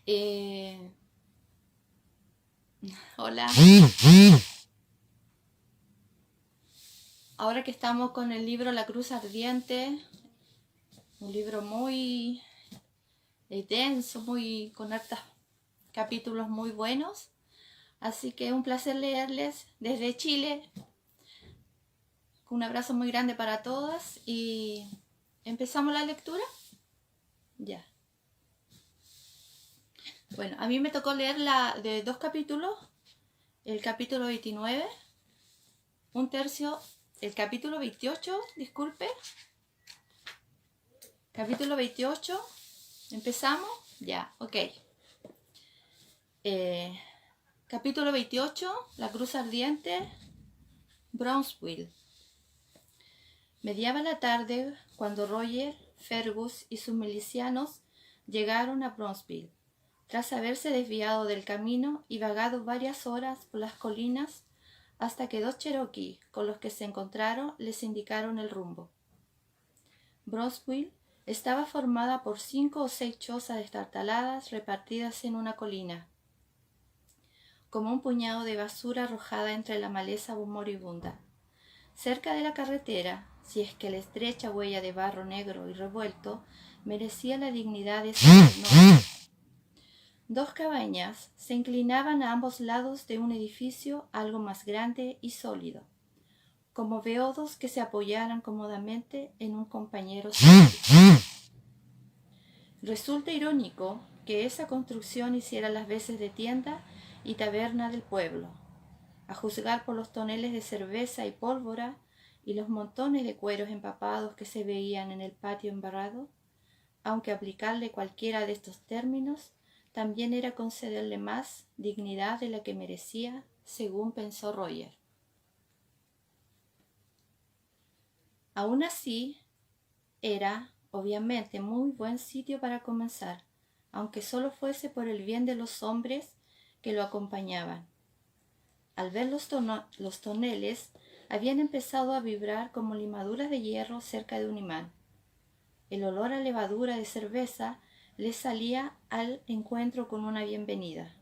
Eh, Hola, ahora que estamos con el libro La Cruz Ardiente, un libro muy denso, con hartos capítulos muy buenos, así que es un placer leerles desde Chile. Un abrazo muy grande para todas y empezamos la lectura. Ya. Bueno, a mí me tocó leer la de 2 capítulos, el capítulo 29, un tercio, el capítulo 28, disculpe, capítulo 28. ¿Empezamos? Ya, ok. Eh, Capítulo 28, La Cruz Ardiente, Brownsville. Mediaba la tarde cuando Roger, Fergus y sus milicianos llegaron a Brownsville, tras haberse desviado del camino y vagado varias horas por las colinas hasta que 2 Cherokee con los que se encontraron les indicaron el rumbo. Brownsville estaba formada por 5 o 6 chozas destartaladas repartidas en una colina, como un puñado de basura arrojada entre la maleza moribunda. Cerca de la carretera, si es que la estrecha huella de barro negro y revuelto merecía la dignidad de ese nombre. 2 cabañas se inclinaban a ambos lados de un edificio algo más grande y sólido, como beodos que se apoyaran cómodamente en un compañero simétrico. Resulta irónico que esa construcción hiciera las veces de tienda y taberna del pueblo, a juzgar por los toneles de cerveza y pólvora y los montones de cueros empapados que se veían en el patio embarrado, aunque aplicarle cualquiera de estos términos también era concederle más dignidad de la que merecía, según pensó Roger. Aún así, era, obviamente, muy buen sitio para comenzar, aunque solo fuese por el bien de los hombres que lo acompañaban. Al ver los toneles, habían empezado a vibrar como limaduras de hierro cerca de un imán. El olor a levadura de cerveza les salía al encuentro con una bienvenida.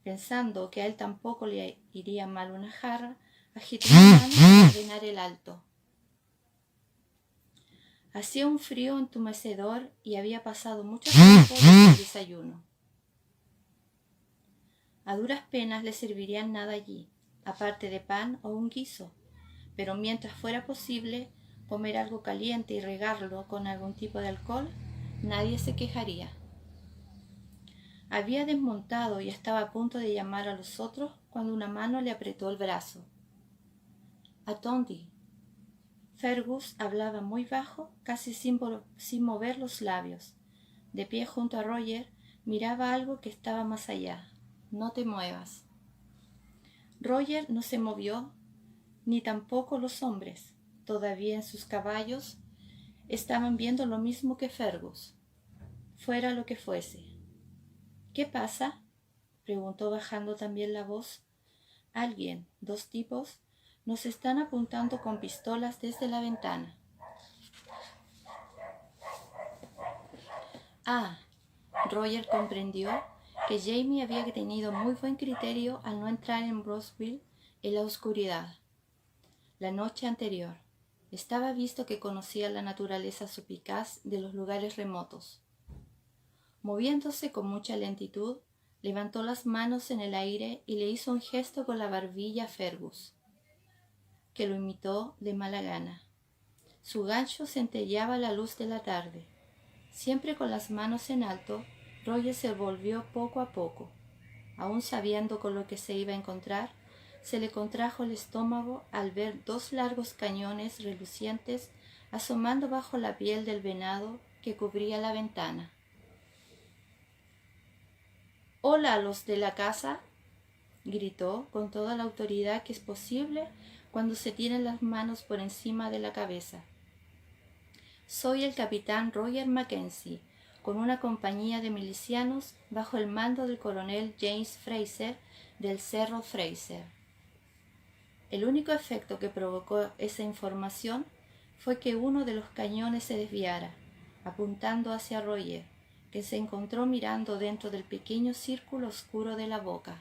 Pensando que a él tampoco le iría mal una jarra, agitó una mano para ordenar el alto. Hacía un frío entumecedor y había pasado mucho tiempo desde el desayuno. A duras penas le servirían nada allí, aparte de pan o un guiso, pero mientras fuera posible comer algo caliente y regarlo con algún tipo de alcohol, nadie se quejaría. Había desmontado y estaba a punto de llamar a los otros cuando una mano le apretó el brazo. «Atondi». Fergus hablaba muy bajo, casi sin mover los labios. De pie junto a Roger, miraba algo que estaba más allá. «No te muevas». Roger no se movió, ni tampoco los hombres. Todavía en sus caballos estaban viendo lo mismo que Fergus, fuera lo que fuese. «¿Qué pasa?», preguntó bajando también la voz. «Alguien, 2 tipos, nos están apuntando con pistolas desde la ventana». Ah, Roger comprendió que Jamie había tenido muy buen criterio al no entrar en Brownsville en la oscuridad. La noche anterior estaba visto que conocía la naturaleza supicaz de los lugares remotos. Moviéndose con mucha lentitud, levantó las manos en el aire y le hizo un gesto con la barbilla a Fergus, que lo imitó de mala gana. Su gancho centelleaba a la luz de la tarde. Siempre con las manos en alto, Roger se volvió poco a poco. Aún sabiendo con lo que se iba a encontrar, se le contrajo el estómago al ver 2 largos cañones relucientes asomando bajo la piel del venado que cubría la ventana. «¡Hola, los de la casa!», gritó con toda la autoridad que es posible cuando se tienen las manos por encima de la cabeza. «Soy el capitán Roger Mackenzie, con una compañía de milicianos bajo el mando del coronel James Fraser del Cerro Fraser». El único efecto que provocó esa información fue que uno de los cañones se desviara, apuntando hacia Roger, que se encontró mirando dentro del pequeño círculo oscuro de la boca.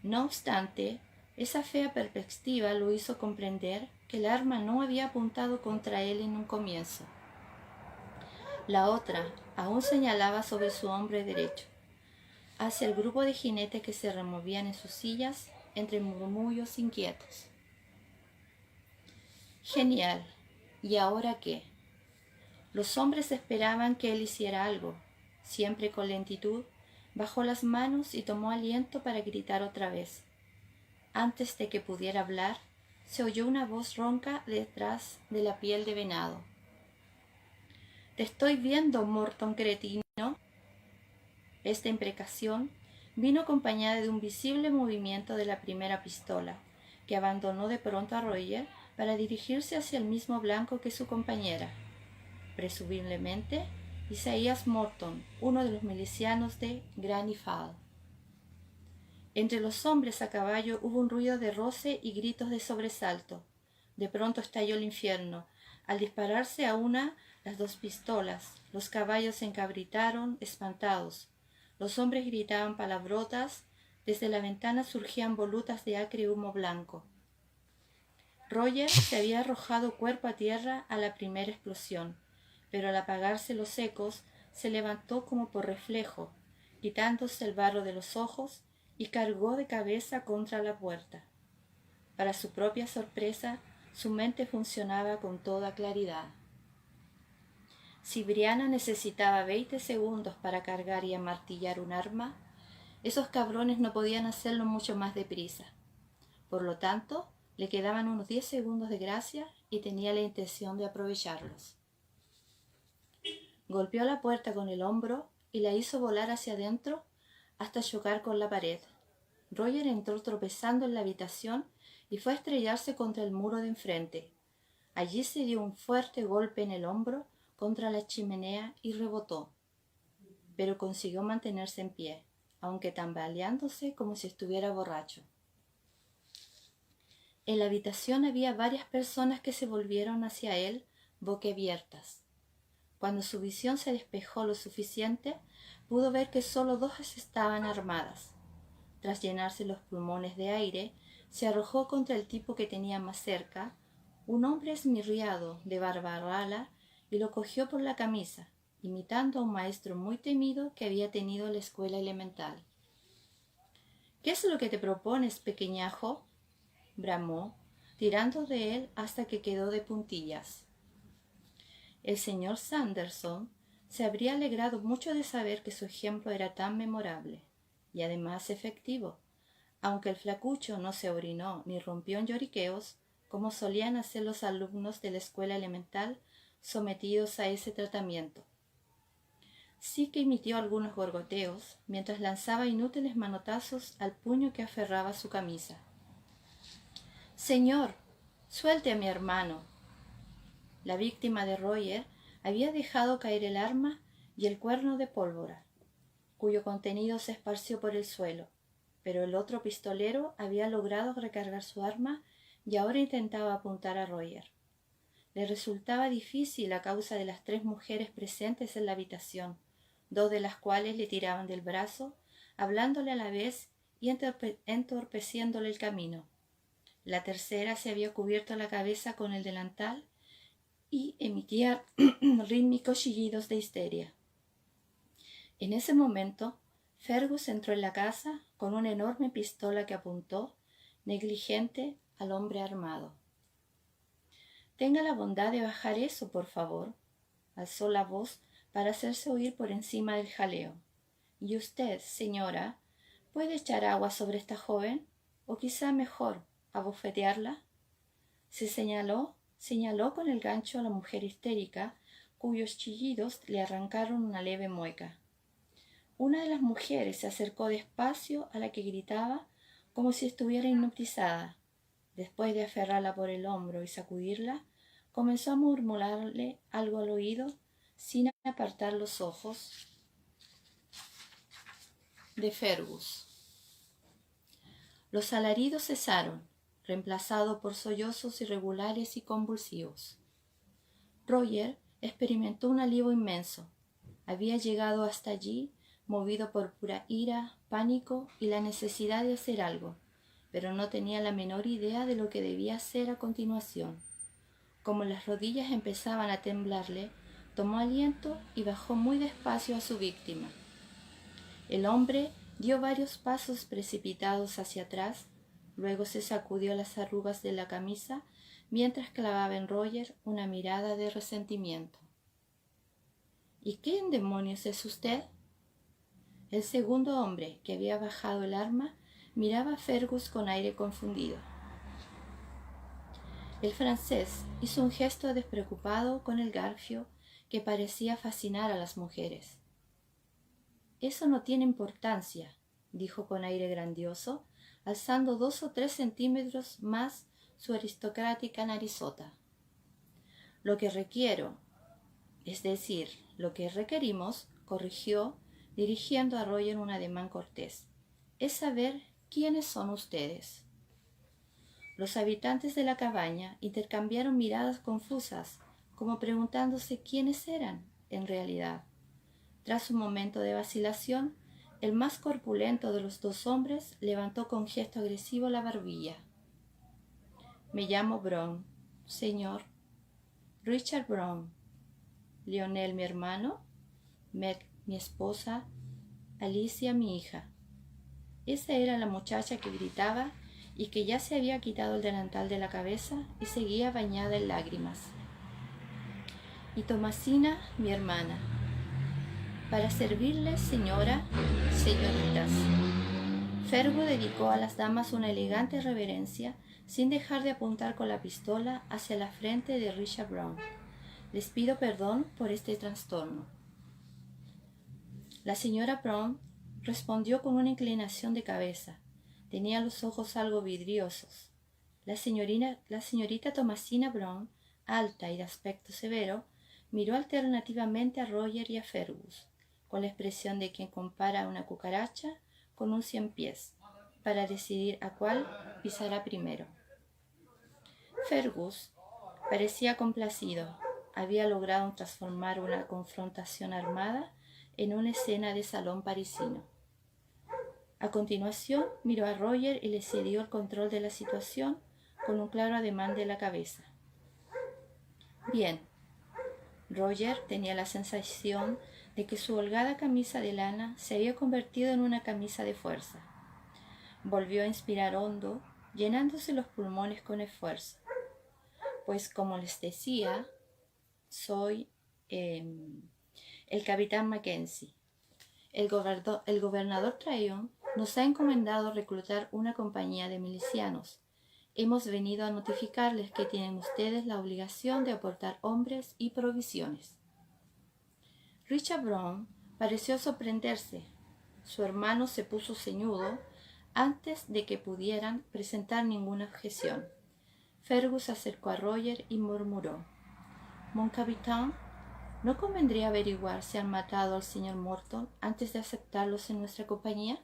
No obstante, esa fea perspectiva lo hizo comprender que el arma no había apuntado contra él en un comienzo. La otra aún señalaba sobre su hombro derecho, hacia el grupo de jinetes que se removían en sus sillas entre murmullos inquietos. Genial. ¿Y ahora qué? Los hombres esperaban que él hiciera algo. Siempre con lentitud, bajó las manos y tomó aliento para gritar otra vez. Antes de que pudiera hablar, se oyó una voz ronca detrás de la piel de venado. «Te estoy viendo, Morton cretino». Esta imprecación vino acompañada de un visible movimiento de la primera pistola, que abandonó de pronto a Roger para dirigirse hacia el mismo blanco que su compañera. Presumiblemente, Isaías Morton, uno de los milicianos de Granny Fall. Entre los hombres a caballo hubo un ruido de roce y gritos de sobresalto. De pronto estalló el infierno. Al dispararse a una las dos pistolas, los caballos se encabritaron, espantados. Los hombres gritaban palabrotas. Desde la ventana surgían volutas de acre humo blanco. Roger se había arrojado cuerpo a tierra a la primera explosión, pero al apagarse los ecos, se levantó como por reflejo, quitándose el barro de los ojos, y cargó de cabeza contra la puerta. Para su propia sorpresa, su mente funcionaba con toda claridad. Si Brianna necesitaba 20 segundos para cargar y amartillar un arma, esos cabrones no podían hacerlo mucho más deprisa. Por lo tanto, le quedaban unos 10 segundos de gracia y tenía la intención de aprovecharlos. Golpeó la puerta con el hombro y la hizo volar hacia adentro hasta chocar con la pared. Roger entró tropezando en la habitación y fue a estrellarse contra el muro de enfrente. Allí se dio un fuerte golpe en el hombro contra la chimenea y rebotó, pero consiguió mantenerse en pie, aunque tambaleándose como si estuviera borracho. En la habitación había varias personas que se volvieron hacia él boquiabiertas. Cuando su visión se despejó lo suficiente, pudo ver que solo dos estaban armadas. Tras llenarse los pulmones de aire, se arrojó contra el tipo que tenía más cerca, un hombre esmirriado de barba rala, y lo cogió por la camisa, imitando a un maestro muy temido que había tenido en la escuela elemental. «¿Qué es lo que te propones, pequeñajo?», bramó, tirando de él hasta que quedó de puntillas. El señor Sanderson se habría alegrado mucho de saber que su ejemplo era tan memorable y además efectivo, aunque el flacucho no se orinó ni rompió en lloriqueos como solían hacer los alumnos de la escuela elemental sometidos a ese tratamiento. Sí que emitió algunos gorgoteos mientras lanzaba inútiles manotazos al puño que aferraba su camisa. «Señor, suelte a mi hermano». La víctima de Roger había dejado caer el arma y el cuerno de pólvora, cuyo contenido se esparció por el suelo, pero el otro pistolero había logrado recargar su arma y ahora intentaba apuntar a Roger. Le resultaba difícil a causa de las 3 mujeres presentes en la habitación, 2 de las cuales le tiraban del brazo, hablándole a la vez y entorpeciéndole el camino. La tercera se había cubierto la cabeza con el delantal y emitía rítmicos chillidos de histeria. En ese momento, Fergus entró en la casa con una enorme pistola que apuntó, negligente, al hombre armado. «Tenga la bondad de bajar eso, por favor», alzó la voz para hacerse oír por encima del jaleo. «Y usted, señora, ¿puede echar agua sobre esta joven? O quizá mejor, abofetearla». Señaló con el gancho a la mujer histérica, cuyos chillidos le arrancaron una leve mueca. Una de las mujeres se acercó despacio a la que gritaba como si estuviera hipnotizada. Después de aferrarla por el hombro y sacudirla, comenzó a murmurarle algo al oído sin apartar los ojos de Fergus. Los alaridos cesaron, reemplazados por sollozos irregulares y convulsivos. Roger experimentó un alivio inmenso. Había llegado hasta allí movido por pura ira, pánico y la necesidad de hacer algo, pero no tenía la menor idea de lo que debía hacer a continuación. Como las rodillas empezaban a temblarle, tomó aliento y bajó muy despacio a su víctima. El hombre dio varios pasos precipitados hacia atrás, luego se sacudió las arrugas de la camisa mientras clavaba en Roger una mirada de resentimiento. ¿Y qué en demonios es usted? El segundo hombre, que había bajado el arma, miraba a Fergus con aire confundido. El francés hizo un gesto despreocupado con el garfio que parecía fascinar a las mujeres. «Eso no tiene importancia», dijo con aire grandioso, alzando 2 o 3 centímetros más su aristocrática narizota. «Lo que requiero, es decir, lo que requerimos», corrigió, dirigiendo a Roger un ademán cortés, «es saber quiénes son ustedes». Los habitantes de la cabaña intercambiaron miradas confusas, como preguntándose quiénes eran en realidad. Tras un momento de vacilación, el más corpulento de los 2 hombres levantó con gesto agresivo la barbilla. «Me llamo Brown, señor. Richard Brown. Lionel, mi hermano. Meg, mi esposa. Alicia, mi hija». Esa era la muchacha que gritaba y que ya se había quitado el delantal de la cabeza y seguía bañada en lágrimas. «Y Tomasina, mi hermana. Para servirles, señora, señoritas». Fergus dedicó a las damas una elegante reverencia sin dejar de apuntar con la pistola hacia la frente de Richard Brown. «Les pido perdón por este trastorno». La señora Brown respondió con una inclinación de cabeza. Tenía los ojos algo vidriosos. La señorita Tomasina Brown, alta y de aspecto severo, miró alternativamente a Roger y a Fergus, con la expresión de quien compara a una cucaracha con un 100 pies, para decidir a cuál pisará primero. Fergus parecía complacido. Había logrado transformar una confrontación armada en una escena de salón parisino. A continuación miró a Roger y le cedió el control de la situación con un claro ademán de la cabeza. «Bien». Roger tenía la sensación de que su holgada camisa de lana se había convertido en una camisa de fuerza. Volvió a inspirar hondo, llenándose los pulmones con esfuerzo. «Pues como les decía, soy el capitán Mackenzie. El gobernador Tryon nos ha encomendado reclutar una compañía de milicianos. Hemos venido a notificarles que tienen ustedes la obligación de aportar hombres y provisiones». Richard Brown pareció sorprenderse. Su hermano se puso ceñudo antes de que pudieran presentar ninguna objeción. Fergus se acercó a Roger y murmuró: «Mon capitán, ¿no convendría averiguar si han matado al señor Morton antes de aceptarlos en nuestra compañía?»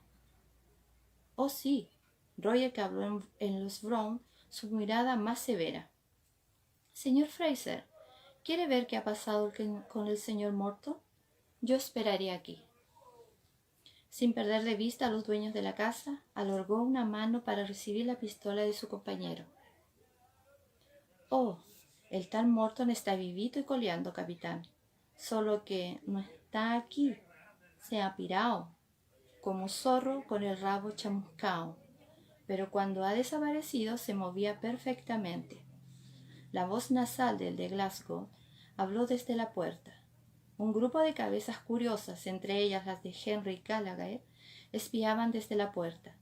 «Oh, sí». Roger, que habló en los Brown, su mirada más severa. «Señor Fraser, ¿quiere ver qué ha pasado con el señor Morton? Yo esperaré aquí». Sin perder de vista a los dueños de la casa, alargó una mano para recibir la pistola de su compañero. «Oh, el tal Morton está vivito y coleando, capitán. Solo que no está aquí. Se ha pirado, como zorro con el rabo chamuscao. Pero cuando ha desaparecido se movía perfectamente». La voz nasal del de Glasgow habló desde la puerta. Un grupo de cabezas curiosas, entre ellas las de Henry Gallagher, espiaban desde la puerta.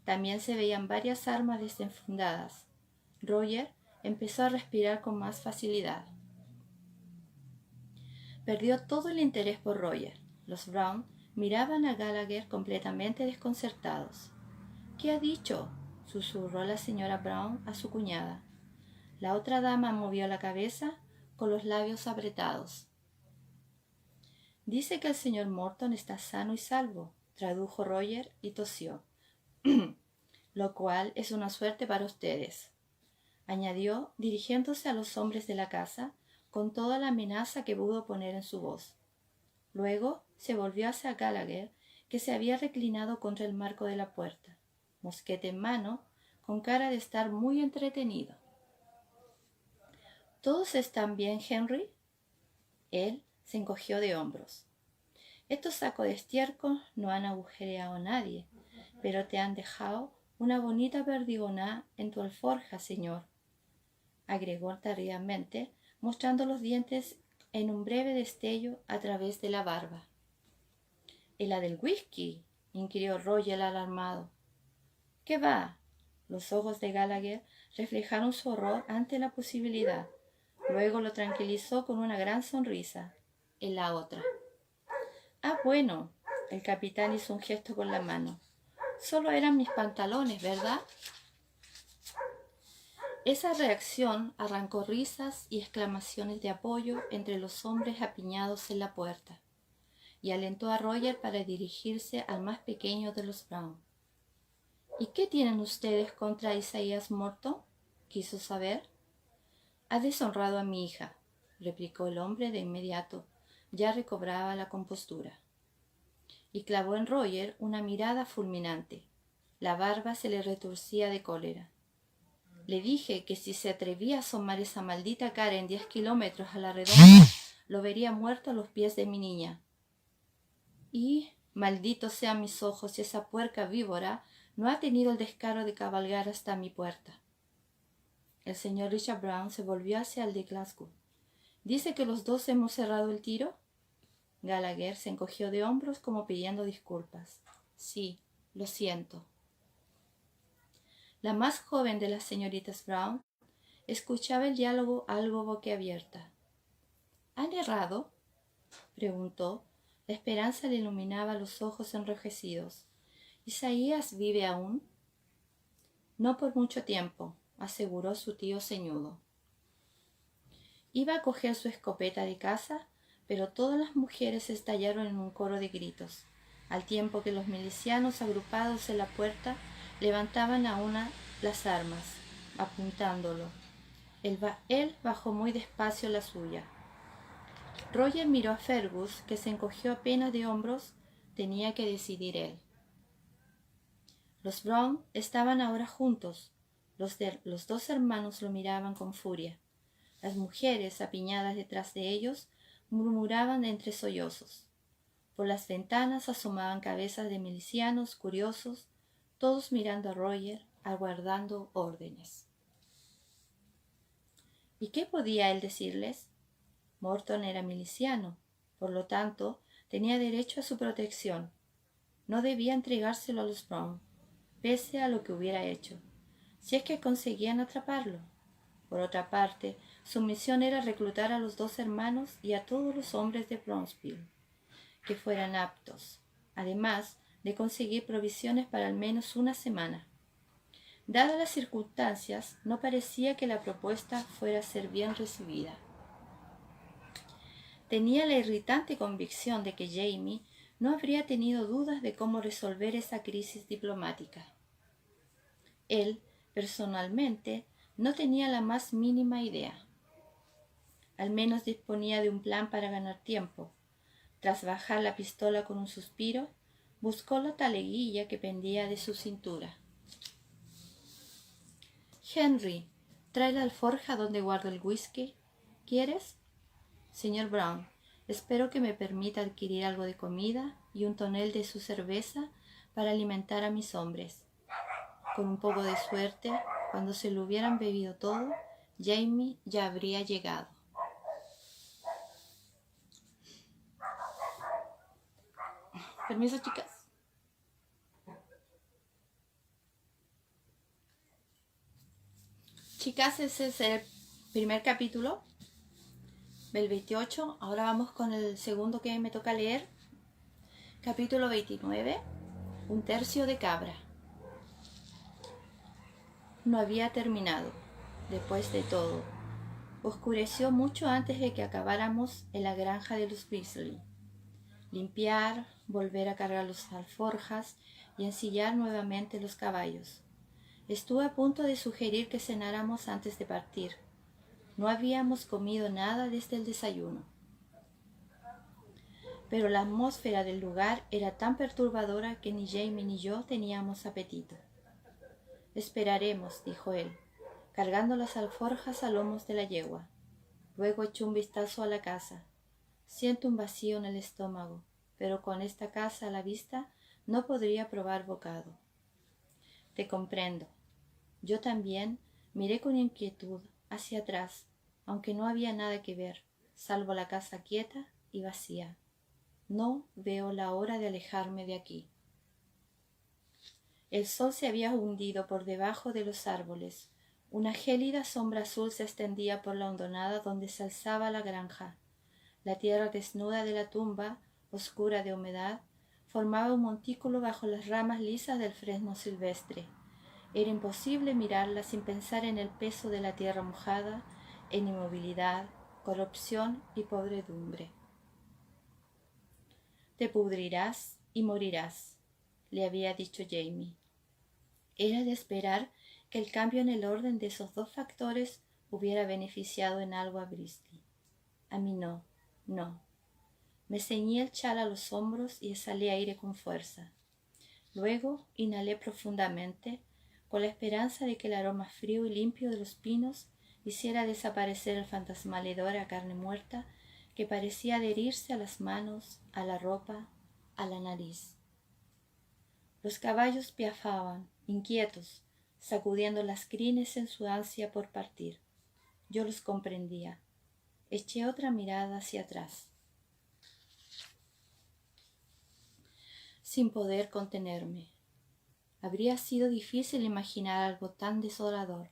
También se veían varias armas desenfundadas. Roger empezó a respirar con más facilidad. Perdió todo el interés por Roger. Los Brown miraban a Gallagher completamente desconcertados. «¿Qué ha dicho?», susurró la señora Brown a su cuñada. La otra dama movió la cabeza con los labios apretados. «Dice que el señor Morton está sano y salvo», tradujo Roger y tosió. «Lo cual es una suerte para ustedes», añadió, dirigiéndose a los hombres de la casa con toda la amenaza que pudo poner en su voz. Luego se volvió hacia Gallagher, que se había reclinado contra el marco de la puerta, mosquete en mano, con cara de estar muy entretenido. ¿Todos están bien, Henry? Él se encogió de hombros. Estos sacos de estiércol no han agujereado a nadie, pero te han dejado una bonita perdigonada en tu alforja, señor, agregó tardíamente, mostrando los dientes en un breve destello a través de la barba. ¿Y la del whisky? Inquirió Roger alarmado. ¿Qué va? Los ojos de Gallagher reflejaron su horror ante la posibilidad. Luego lo tranquilizó con una gran sonrisa. En la otra. Ah, bueno. El capitán hizo un gesto con la mano. Solo eran mis pantalones, ¿verdad? Esa reacción arrancó risas y exclamaciones de apoyo entre los hombres apiñados en la puerta, y alentó a Roger para dirigirse al más pequeño de los Brown. ¿Y qué tienen ustedes contra Isaías Morton?, quiso saber. Ha deshonrado a mi hija, replicó el hombre de inmediato. Ya recobraba la compostura. Y clavó en Roger una mirada fulminante. La barba se le retorcía de cólera. Le dije que si se atrevía a asomar esa maldita cara en 10 kilómetros a la redonda, lo vería muerto a los pies de mi niña. Y, malditos sean mis ojos, si esa puerca víbora no ha tenido el descaro de cabalgar hasta mi puerta. El señor Richard Brown se volvió hacia el de Glasgow. ¿Dice que los dos hemos cerrado el tiro? Gallagher se encogió de hombros como pidiendo disculpas. Sí, lo siento. La más joven de las señoritas Brown escuchaba el diálogo algo boquiabierta. ¿Han errado?, preguntó. La esperanza le iluminaba los ojos enrojecidos. ¿Isaías vive aún? No por mucho tiempo, aseguró su tío ceñudo. Iba a coger su escopeta de caza, pero todas las mujeres estallaron en un coro de gritos, al tiempo que los milicianos agrupados en la puerta levantaban a una las armas, apuntándolo. Él bajó muy despacio la suya. Roger miró a Fergus, que se encogió apenas de hombros. Tenía que decidir él. Los Brown estaban ahora juntos. Los dos hermanos lo miraban con furia. Las mujeres, apiñadas detrás de ellos, murmuraban entre sollozos. Por las ventanas asomaban cabezas de milicianos curiosos, todos mirando a Roger, aguardando órdenes. ¿Y qué podía él decirles? Morton era miliciano, por lo tanto, tenía derecho a su protección. No debía entregárselo a los Brown, pese a lo que hubiera hecho, si es que conseguían atraparlo. Por otra parte, su misión era reclutar a los dos hermanos y a todos los hombres de Brownsville, que fueran aptos, además de conseguir provisiones para al menos una semana. Dadas las circunstancias, no parecía que la propuesta fuera a ser bien recibida. Tenía la irritante convicción de que Jamie no habría tenido dudas de cómo resolver esa crisis diplomática. Él, personalmente, no tenía la más mínima idea. Al menos disponía de un plan para ganar tiempo. Tras bajar la pistola con un suspiro, buscó la taleguilla que pendía de su cintura. «Henry, trae la alforja donde guardo el whisky. ¿Quieres?» «Señor Brown, espero que me permita adquirir algo de comida y un tonel de su cerveza para alimentar a mis hombres. Con un poco de suerte, cuando se lo hubieran bebido todo, Jamie ya habría llegado». Permiso, chicas. Chicas, ese es el primer capítulo, el 28. Ahora vamos con el segundo que me toca leer. Capítulo 29. Un tercio de cabra. No había terminado. Después de todo, oscureció mucho antes de que acabáramos en la granja de los Weasley. Limpiar, volver a cargar las alforjas y ensillar nuevamente los caballos. Estuve a punto de sugerir que cenáramos antes de partir. No habíamos comido nada desde el desayuno. pero la atmósfera del lugar era tan perturbadora que ni Jamie ni yo teníamos apetito. Esperaremos, dijo él, cargando las alforjas a lomos de la yegua. Luego echó un vistazo a la casa. Siento un vacío en el estómago, pero con esta casa a la vista no podría probar bocado. Te comprendo. Yo también miré con inquietud hacia atrás, aunque no había nada que ver, salvo la casa quieta y vacía. No veo la hora de alejarme de aquí. El sol se había hundido por debajo de los árboles. Una gélida sombra azul se extendía por la hondonada donde se alzaba la granja. La tierra desnuda de la tumba, oscura de humedad, formaba un montículo bajo las ramas lisas del fresno silvestre. Era imposible mirarla sin pensar en el peso de la tierra mojada, en inmovilidad, corrupción y podredumbre. Te pudrirás y morirás, le había dicho Jamie. Era de esperar que el cambio en el orden de esos dos factores hubiera beneficiado en algo a Brisley. A mí no. Me ceñí el chal a los hombros y exhalé aire con fuerza. Luego inhalé profundamente, con la esperanza de que el aroma frío y limpio de los pinos hiciera desaparecer el fantasmal hedor a carne muerta que parecía adherirse a las manos, a la ropa, a la nariz. Los caballos piafaban, inquietos, sacudiendo las crines en su ansia por partir. Yo los comprendía. Eché otra mirada hacia atrás, sin poder contenerme. Habría sido difícil imaginar algo tan desolador.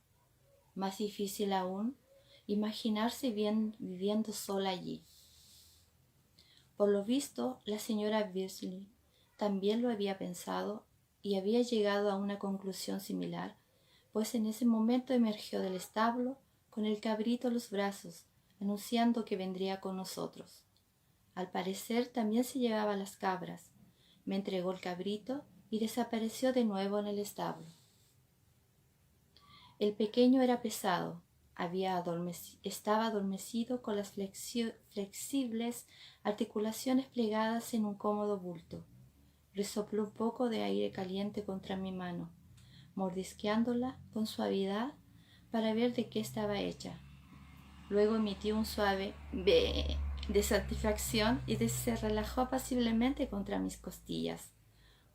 Más difícil aún, imaginarse viviendo sola allí. Por lo visto, la señora Beasley también lo había pensado y había llegado a una conclusión similar, pues en ese momento emergió del establo con el cabrito a los brazos, anunciando que vendría con nosotros. Al parecer también se llevaba las cabras. Me entregó el cabrito y desapareció de nuevo en el establo. El pequeño era pesado, estaba adormecido con las flexibles articulaciones plegadas en un cómodo bulto. Resopló un poco de aire caliente contra mi mano, mordisqueándola con suavidad para ver de qué estaba hecha. Luego emitió un suave "be" de satisfacción y se relajó apaciblemente contra mis costillas.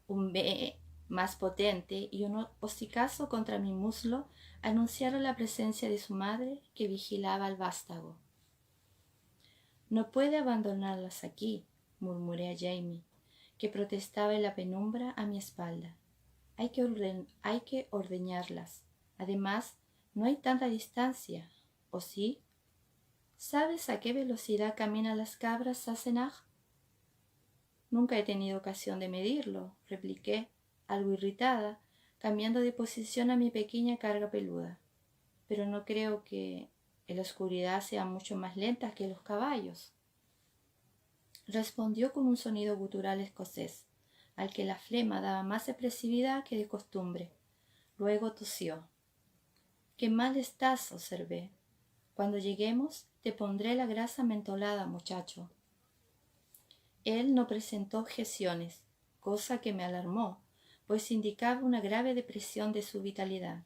Un "be" más potente y un hocicazo contra mi muslo anunciaron la presencia de su madre, que vigilaba al vástago. «No puede abandonarlas aquí», murmuré a Jamie, que protestaba en la penumbra a mi espalda. Hay que ordeñarlas. Además, no hay tanta distancia. ¿O sí? ¿Sabes a qué velocidad caminan las cabras, Sassenach? Nunca he tenido ocasión de medirlo, repliqué, algo irritada, cambiando de posición a mi pequeña carga peluda. Pero no creo que en la oscuridad sean mucho más lentas que los caballos. Respondió con un sonido gutural escocés, al que la flema daba más expresividad que de costumbre. Luego tosió. «Qué mal estás», observé. «Cuando lleguemos, te pondré la grasa mentolada, muchacho». Él no presentó objeciones, cosa que me alarmó, pues indicaba una grave depresión de su vitalidad.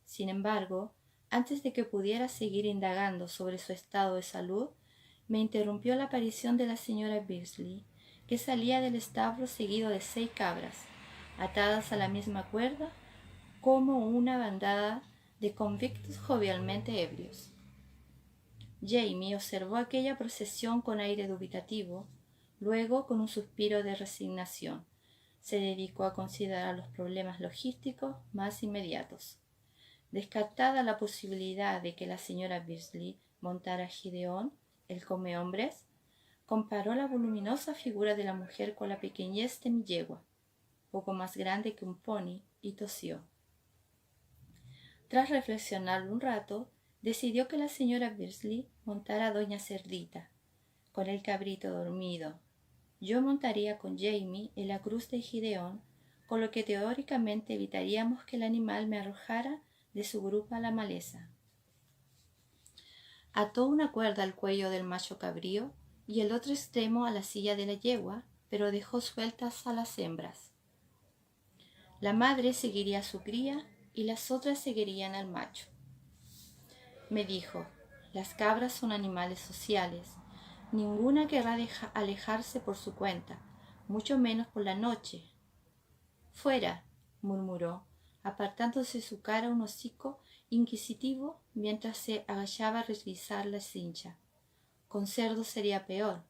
Sin embargo, antes de que pudiera seguir indagando sobre su estado de salud, me interrumpió la aparición de la señora Beasley, que salía del establo seguido de 6 cabras, atadas a la misma cuerda, como una bandada de convictos jovialmente ebrios. Jamie observó aquella procesión con aire dubitativo, luego, con un suspiro de resignación, se dedicó a considerar los problemas logísticos más inmediatos. Descartada la posibilidad de que la señora Beasley montara a Gideón, el comehombres, comparó la voluminosa figura de la mujer con la pequeñez de mi yegua, poco más grande que un pony, y tosió. Tras reflexionarlo un rato, decidió que la señora Beasley montara a doña Cerdita, con el cabrito dormido. Yo montaría con Jamie en la cruz de Gideón, con lo que teóricamente evitaríamos que el animal me arrojara de su grupa a la maleza. Ató una cuerda al cuello del macho cabrío y el otro extremo a la silla de la yegua, pero dejó sueltas a las hembras. La madre seguiría a su cría y las otras seguirían al macho. Me dijo, las cabras son animales sociales. Ninguna querrá alejarse por su cuenta, mucho menos por la noche. Fuera, murmuró, apartándose su cara un hocico inquisitivo mientras se agachaba a revisar la cincha. Con cerdos sería peor.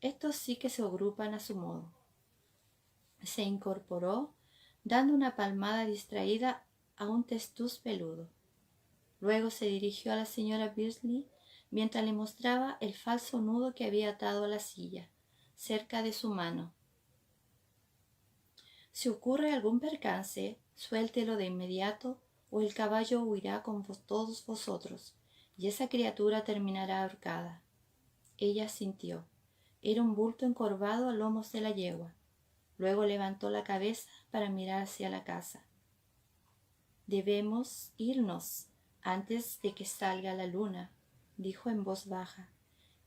Estos sí que se agrupan a su modo. Se incorporó, dando una palmada distraída a un testuz peludo. Luego se dirigió a la señora Beasley mientras le mostraba el falso nudo que había atado a la silla, cerca de su mano. Si ocurre algún percance, suéltelo de inmediato o el caballo huirá con todos vosotros y esa criatura terminará ahorcada. Ella asintió. Era un bulto encorvado a lomos de la yegua. Luego levantó la cabeza para mirar hacia la casa. Debemos irnos antes de que salga la luna, dijo en voz baja.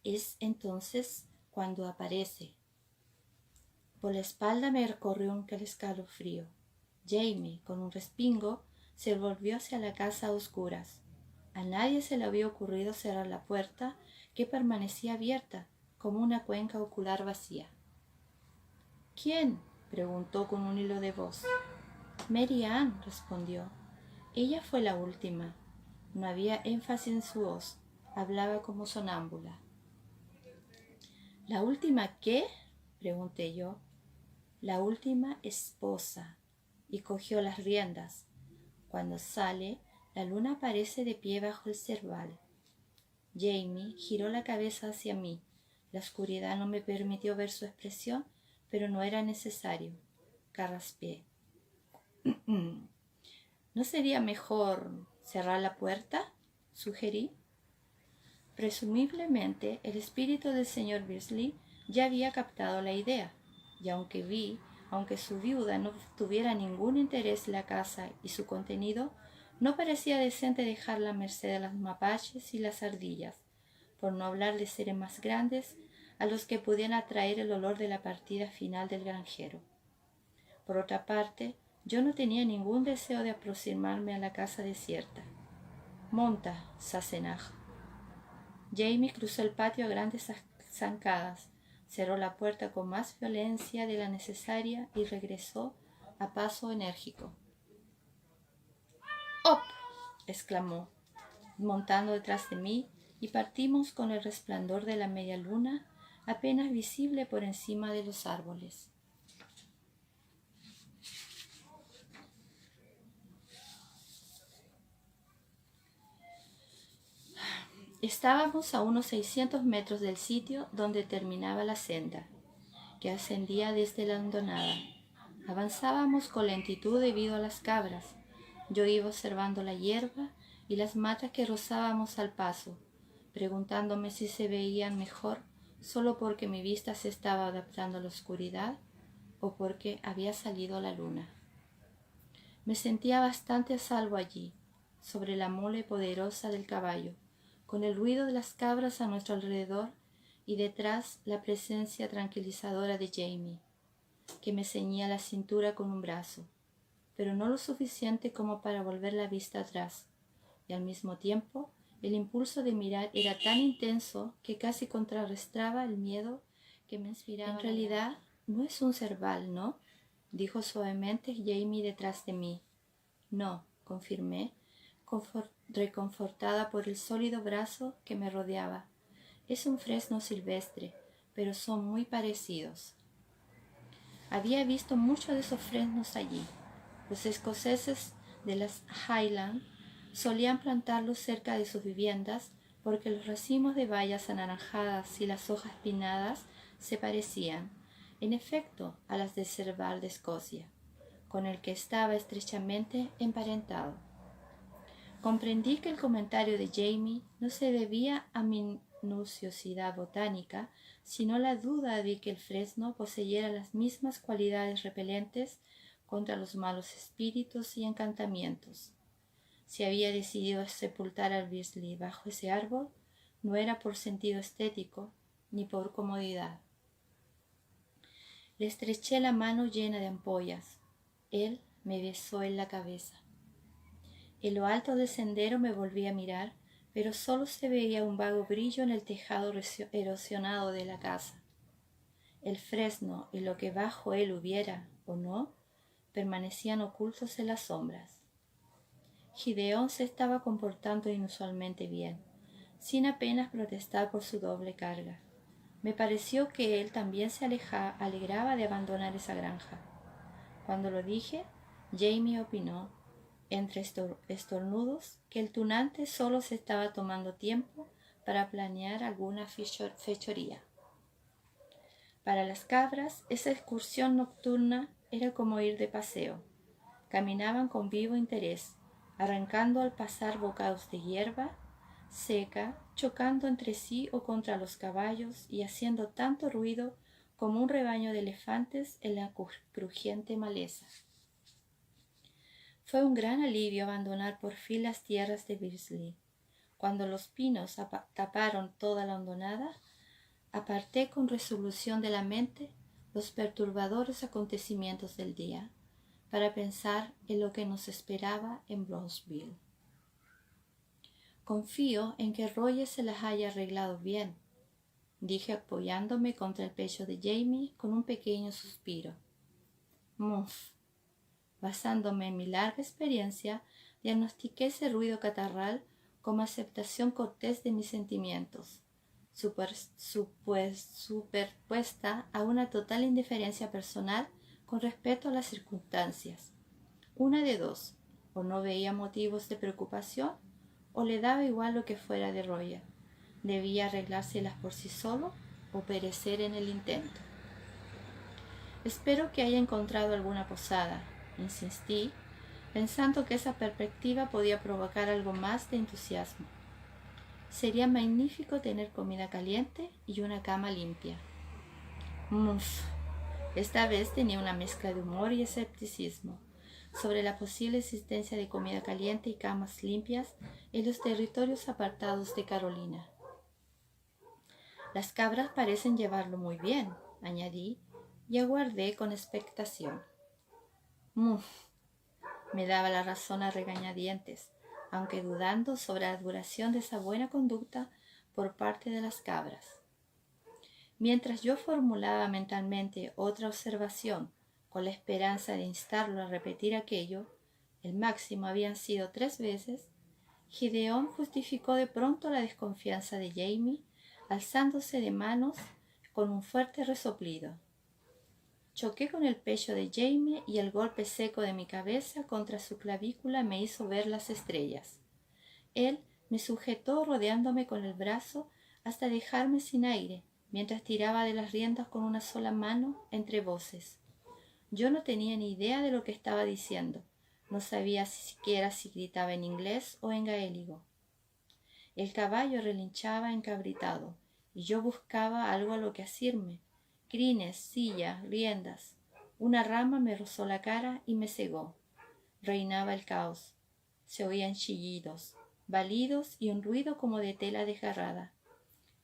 Es entonces cuando aparece. Por la espalda me recorrió un escalofrío. Jamie, con un respingo, se volvió hacia la casa a oscuras. A nadie se le había ocurrido cerrar la puerta, que permanecía abierta, como una cuenca ocular vacía. ¿Quién? Preguntó con un hilo de voz. Mary Ann, respondió. Ella fue la última. No había énfasis en su voz. Hablaba como sonámbula. ¿La última qué? Pregunté yo. La última esposa. Y cogió las riendas. Cuando sale, la luna aparece de pie bajo el cerval. Jamie giró la cabeza hacia mí. La oscuridad no me permitió ver su expresión, pero no era necesario. Carraspeé. ¿No sería mejor cerrar la puerta? Sugerí. Presumiblemente el espíritu del señor Beasley ya había captado la idea, y aunque su viuda no tuviera ningún interés en la casa y su contenido, no parecía decente dejarla a merced de las mapaches y las ardillas, por no hablar de seres más grandes a los que pudieran atraer el olor de la partida final del granjero. Por otra parte, yo no tenía ningún deseo de aproximarme a la casa desierta. Monta, Sassenach. Jamie cruzó el patio a grandes zancadas, cerró la puerta con más violencia de la necesaria y regresó a paso enérgico. ¡Op! Exclamó, montando detrás de mí, y partimos con el resplandor de la media luna apenas visible por encima de los árboles. Estábamos a unos 600 metros del sitio donde terminaba la senda, que ascendía desde la hondonada. Avanzábamos con lentitud debido a las cabras. Yo iba observando la hierba y las matas que rozábamos al paso, preguntándome si se veían mejor solo porque mi vista se estaba adaptando a la oscuridad o porque había salido la luna. Me sentía bastante a salvo allí, sobre la mole poderosa del caballo, con el ruido de las cabras a nuestro alrededor y detrás la presencia tranquilizadora de Jamie, que me ceñía la cintura con un brazo, pero no lo suficiente como para volver la vista atrás, y al mismo tiempo el impulso de mirar era tan intenso que casi contrarrestaba el miedo que me inspiraba. En realidad, no es un cerval, ¿no? Dijo suavemente Jamie detrás de mí. No, confirmé, reconfortada por el sólido brazo que me rodeaba. Es un fresno silvestre, pero son muy parecidos. Había visto muchos de esos fresnos allí. Los escoceses de las Highlands solían plantarlos cerca de sus viviendas porque los racimos de bayas anaranjadas y las hojas pinnadas se parecían, en efecto, a las del cerval de Escocia, con el que estaba estrechamente emparentado. Comprendí que el comentario de Jamie no se debía a minuciosidad botánica, sino a la duda de que el fresno poseyera las mismas cualidades repelentes contra los malos espíritus y encantamientos. Si había decidido sepultar al Beasley bajo ese árbol, no era por sentido estético, ni por comodidad. Le estreché la mano llena de ampollas. Él me besó en la cabeza. En lo alto del sendero me volví a mirar, pero solo se veía un vago brillo en el tejado erosionado de la casa. El fresno y lo que bajo él hubiera, o no, permanecían ocultos en las sombras. Gideón se estaba comportando inusualmente bien, sin apenas protestar por su doble carga. Me pareció que él también se alegraba de abandonar esa granja. Cuando lo dije, Jamie opinó, entre estornudos, que el tunante solo se estaba tomando tiempo para planear alguna fechoría. Para las cabras, esa excursión nocturna era como ir de paseo. Caminaban con vivo interés, arrancando al pasar bocados de hierba seca, chocando entre sí o contra los caballos y haciendo tanto ruido como un rebaño de elefantes en la crujiente maleza. Fue un gran alivio abandonar por fin las tierras de Bisley. Cuando los pinos taparon toda la hondonada, aparté con resolución de la mente los perturbadores acontecimientos del día, para pensar en lo que nos esperaba en Brownsville. Confío en que Roger se las haya arreglado bien, dije apoyándome contra el pecho de Jamie con un pequeño suspiro. Muff. Basándome en mi larga experiencia, diagnostiqué ese ruido catarral como aceptación cortés de mis sentimientos, superpuesta a una total indiferencia personal con respecto a las circunstancias. Una de dos, o no veía motivos de preocupación, o le daba igual lo que fuera de Roger. Debía arreglárselas por sí solo o perecer en el intento. Espero que haya encontrado alguna posada, insistí, pensando que esa perspectiva podía provocar algo más de entusiasmo. Sería magnífico tener comida caliente y una cama limpia. Muff. Esta vez tenía una mezcla de humor y escepticismo sobre la posible existencia de comida caliente y camas limpias en los territorios apartados de Carolina. Las cabras parecen llevarlo muy bien, añadí, y aguardé con expectación. Muff. Me daba la razón a regañadientes, aunque dudando sobre la duración de esa buena conducta por parte de las cabras. Mientras yo formulaba mentalmente otra observación con la esperanza de instarlo a repetir aquello, el máximo habían sido 3 veces, Gideón justificó de pronto la desconfianza de Jamie, alzándose de manos con un fuerte resoplido. Choqué con el pecho de Jamie y el golpe seco de mi cabeza contra su clavícula me hizo ver las estrellas. Él me sujetó rodeándome con el brazo hasta dejarme sin aire, mientras tiraba de las riendas con una sola mano entre voces. Yo no tenía ni idea de lo que estaba diciendo. No sabía siquiera si gritaba en inglés o en gaélico. El caballo relinchaba encabritado, y yo buscaba algo a lo que asirme. Crines, silla, riendas. Una rama me rozó la cara y me cegó. Reinaba el caos. Se oían chillidos, balidos y un ruido como de tela desgarrada.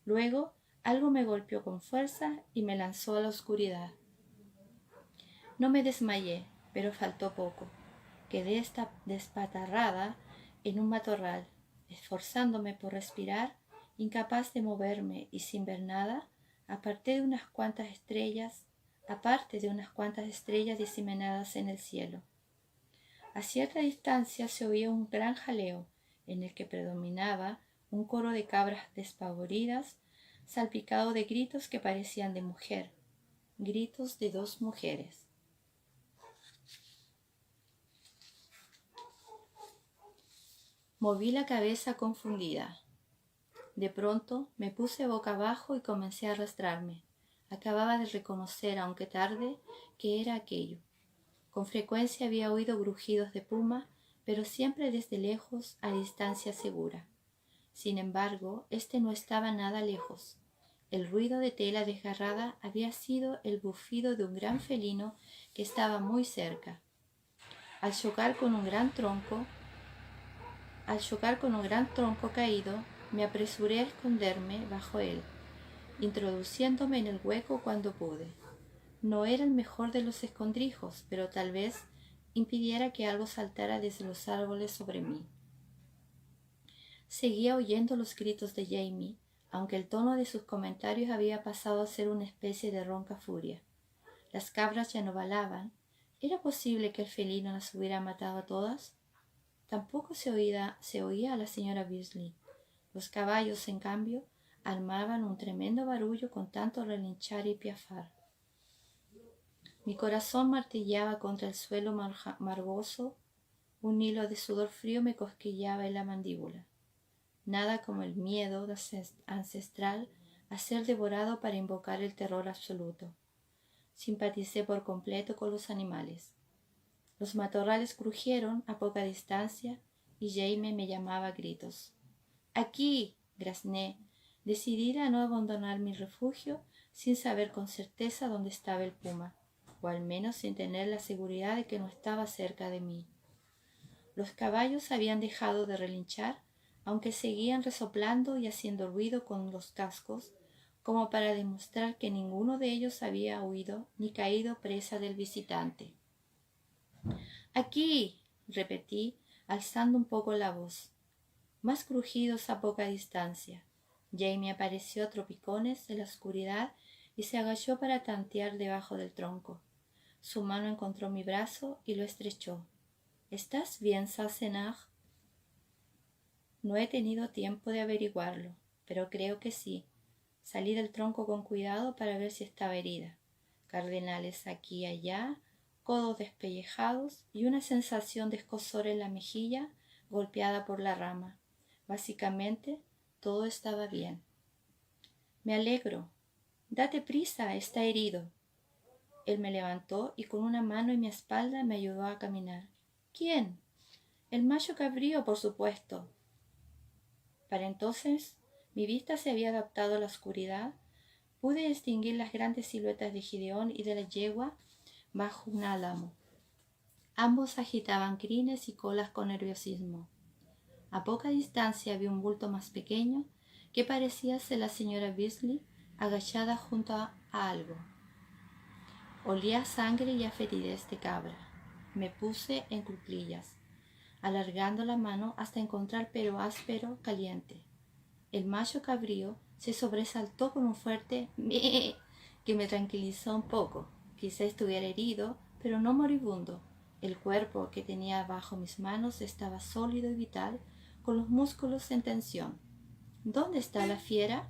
Luego algo me golpeó con fuerza y me lanzó a la oscuridad. No me desmayé, pero faltó poco. Quedé despatarrada en un matorral, esforzándome por respirar, incapaz de moverme y sin ver nada, aparte de unas cuantas estrellas diseminadas en el cielo. A cierta distancia se oía un gran jaleo, en el que predominaba un coro de cabras despavoridas, salpicado de gritos que parecían de mujer, gritos de 2 mujeres. Moví la cabeza confundida. De pronto me puse boca abajo y comencé a arrastrarme. Acababa de reconocer, aunque tarde, que era aquello. Con frecuencia había oído grujidos de puma, pero siempre desde lejos, a distancia segura. Sin embargo, este no estaba nada lejos. El ruido de tela desgarrada había sido el bufido de un gran felino que estaba muy cerca. Al chocar con un gran tronco caído, me apresuré a esconderme bajo él, introduciéndome en el hueco cuando pude. No era el mejor de los escondrijos, pero tal vez impidiera que algo saltara desde los árboles sobre mí. Seguía oyendo los gritos de Jamie, aunque el tono de sus comentarios había pasado a ser una especie de ronca furia. Las cabras ya no balaban. ¿Era posible que el felino las hubiera matado a todas? Tampoco se oía a la señora Beasley. Los caballos, en cambio, armaban un tremendo barullo con tanto relinchar y piafar. Mi corazón martillaba contra el suelo margoso. Un hilo de sudor frío me cosquillaba en la mandíbula. Nada como el miedo ancestral a ser devorado para invocar el terror absoluto. Simpaticé por completo con los animales. Los matorrales crujieron a poca distancia y Jamie me llamaba a gritos. ¡Aquí! Grazné, decidida a no abandonar mi refugio sin saber con certeza dónde estaba el puma, o al menos sin tener la seguridad de que no estaba cerca de mí. Los caballos habían dejado de relinchar, aunque seguían resoplando y haciendo ruido con los cascos, como para demostrar que ninguno de ellos había huido ni caído presa del visitante. ¡Aquí! Repetí, alzando un poco la voz. Más crujidos a poca distancia. Jamie apareció a tropicones en la oscuridad y se agachó para tantear debajo del tronco. Su mano encontró mi brazo y lo estrechó. ¿Estás bien, Sassenach? No he tenido tiempo de averiguarlo, pero creo que sí. Salí del tronco con cuidado para ver si estaba herida. Cardenales aquí y allá, codos despellejados y una sensación de escozor en la mejilla golpeada por la rama. Básicamente, todo estaba bien. Me alegro. Date prisa, está herido. Él me levantó y con una mano en mi espalda me ayudó a caminar. ¿Quién? El macho cabrío, por supuesto. Para entonces, mi vista se había adaptado a la oscuridad. Pude distinguir las grandes siluetas de Gideón y de la yegua bajo un álamo. Ambos agitaban crines y colas con nerviosismo. A poca distancia vi un bulto más pequeño que parecía ser la señora Beasley agachada junto a algo. Olía a sangre y a feridez de cabra. Me puse en cuclillas, alargando la mano hasta encontrar pelo áspero caliente. El macho cabrío se sobresaltó con un fuerte "mee" que me tranquilizó un poco. Quizá estuviera herido, pero no moribundo. El cuerpo que tenía bajo mis manos estaba sólido y vital, con los músculos en tensión. ¿Dónde está la fiera?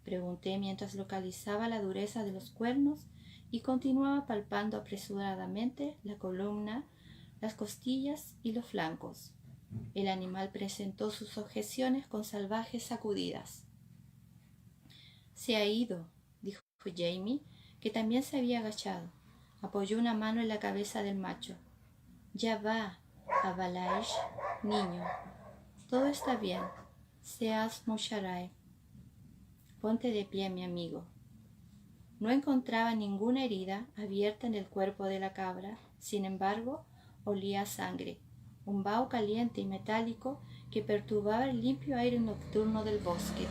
Pregunté mientras localizaba la dureza de los cuernos y continuaba palpando apresuradamente la columna, las costillas y los flancos. El animal presentó sus objeciones con salvajes sacudidas. Se ha ido, dijo Jamie, que también se había agachado. Apoyó una mano en la cabeza del macho. Ya va, Abalaish, niño. Todo está bien. Seas Musharai. Ponte de pie, mi amigo. No encontraba ninguna herida abierta en el cuerpo de la cabra. Sin embargo, olía a sangre, un vaho caliente y metálico que perturbaba el limpio aire nocturno del bosque.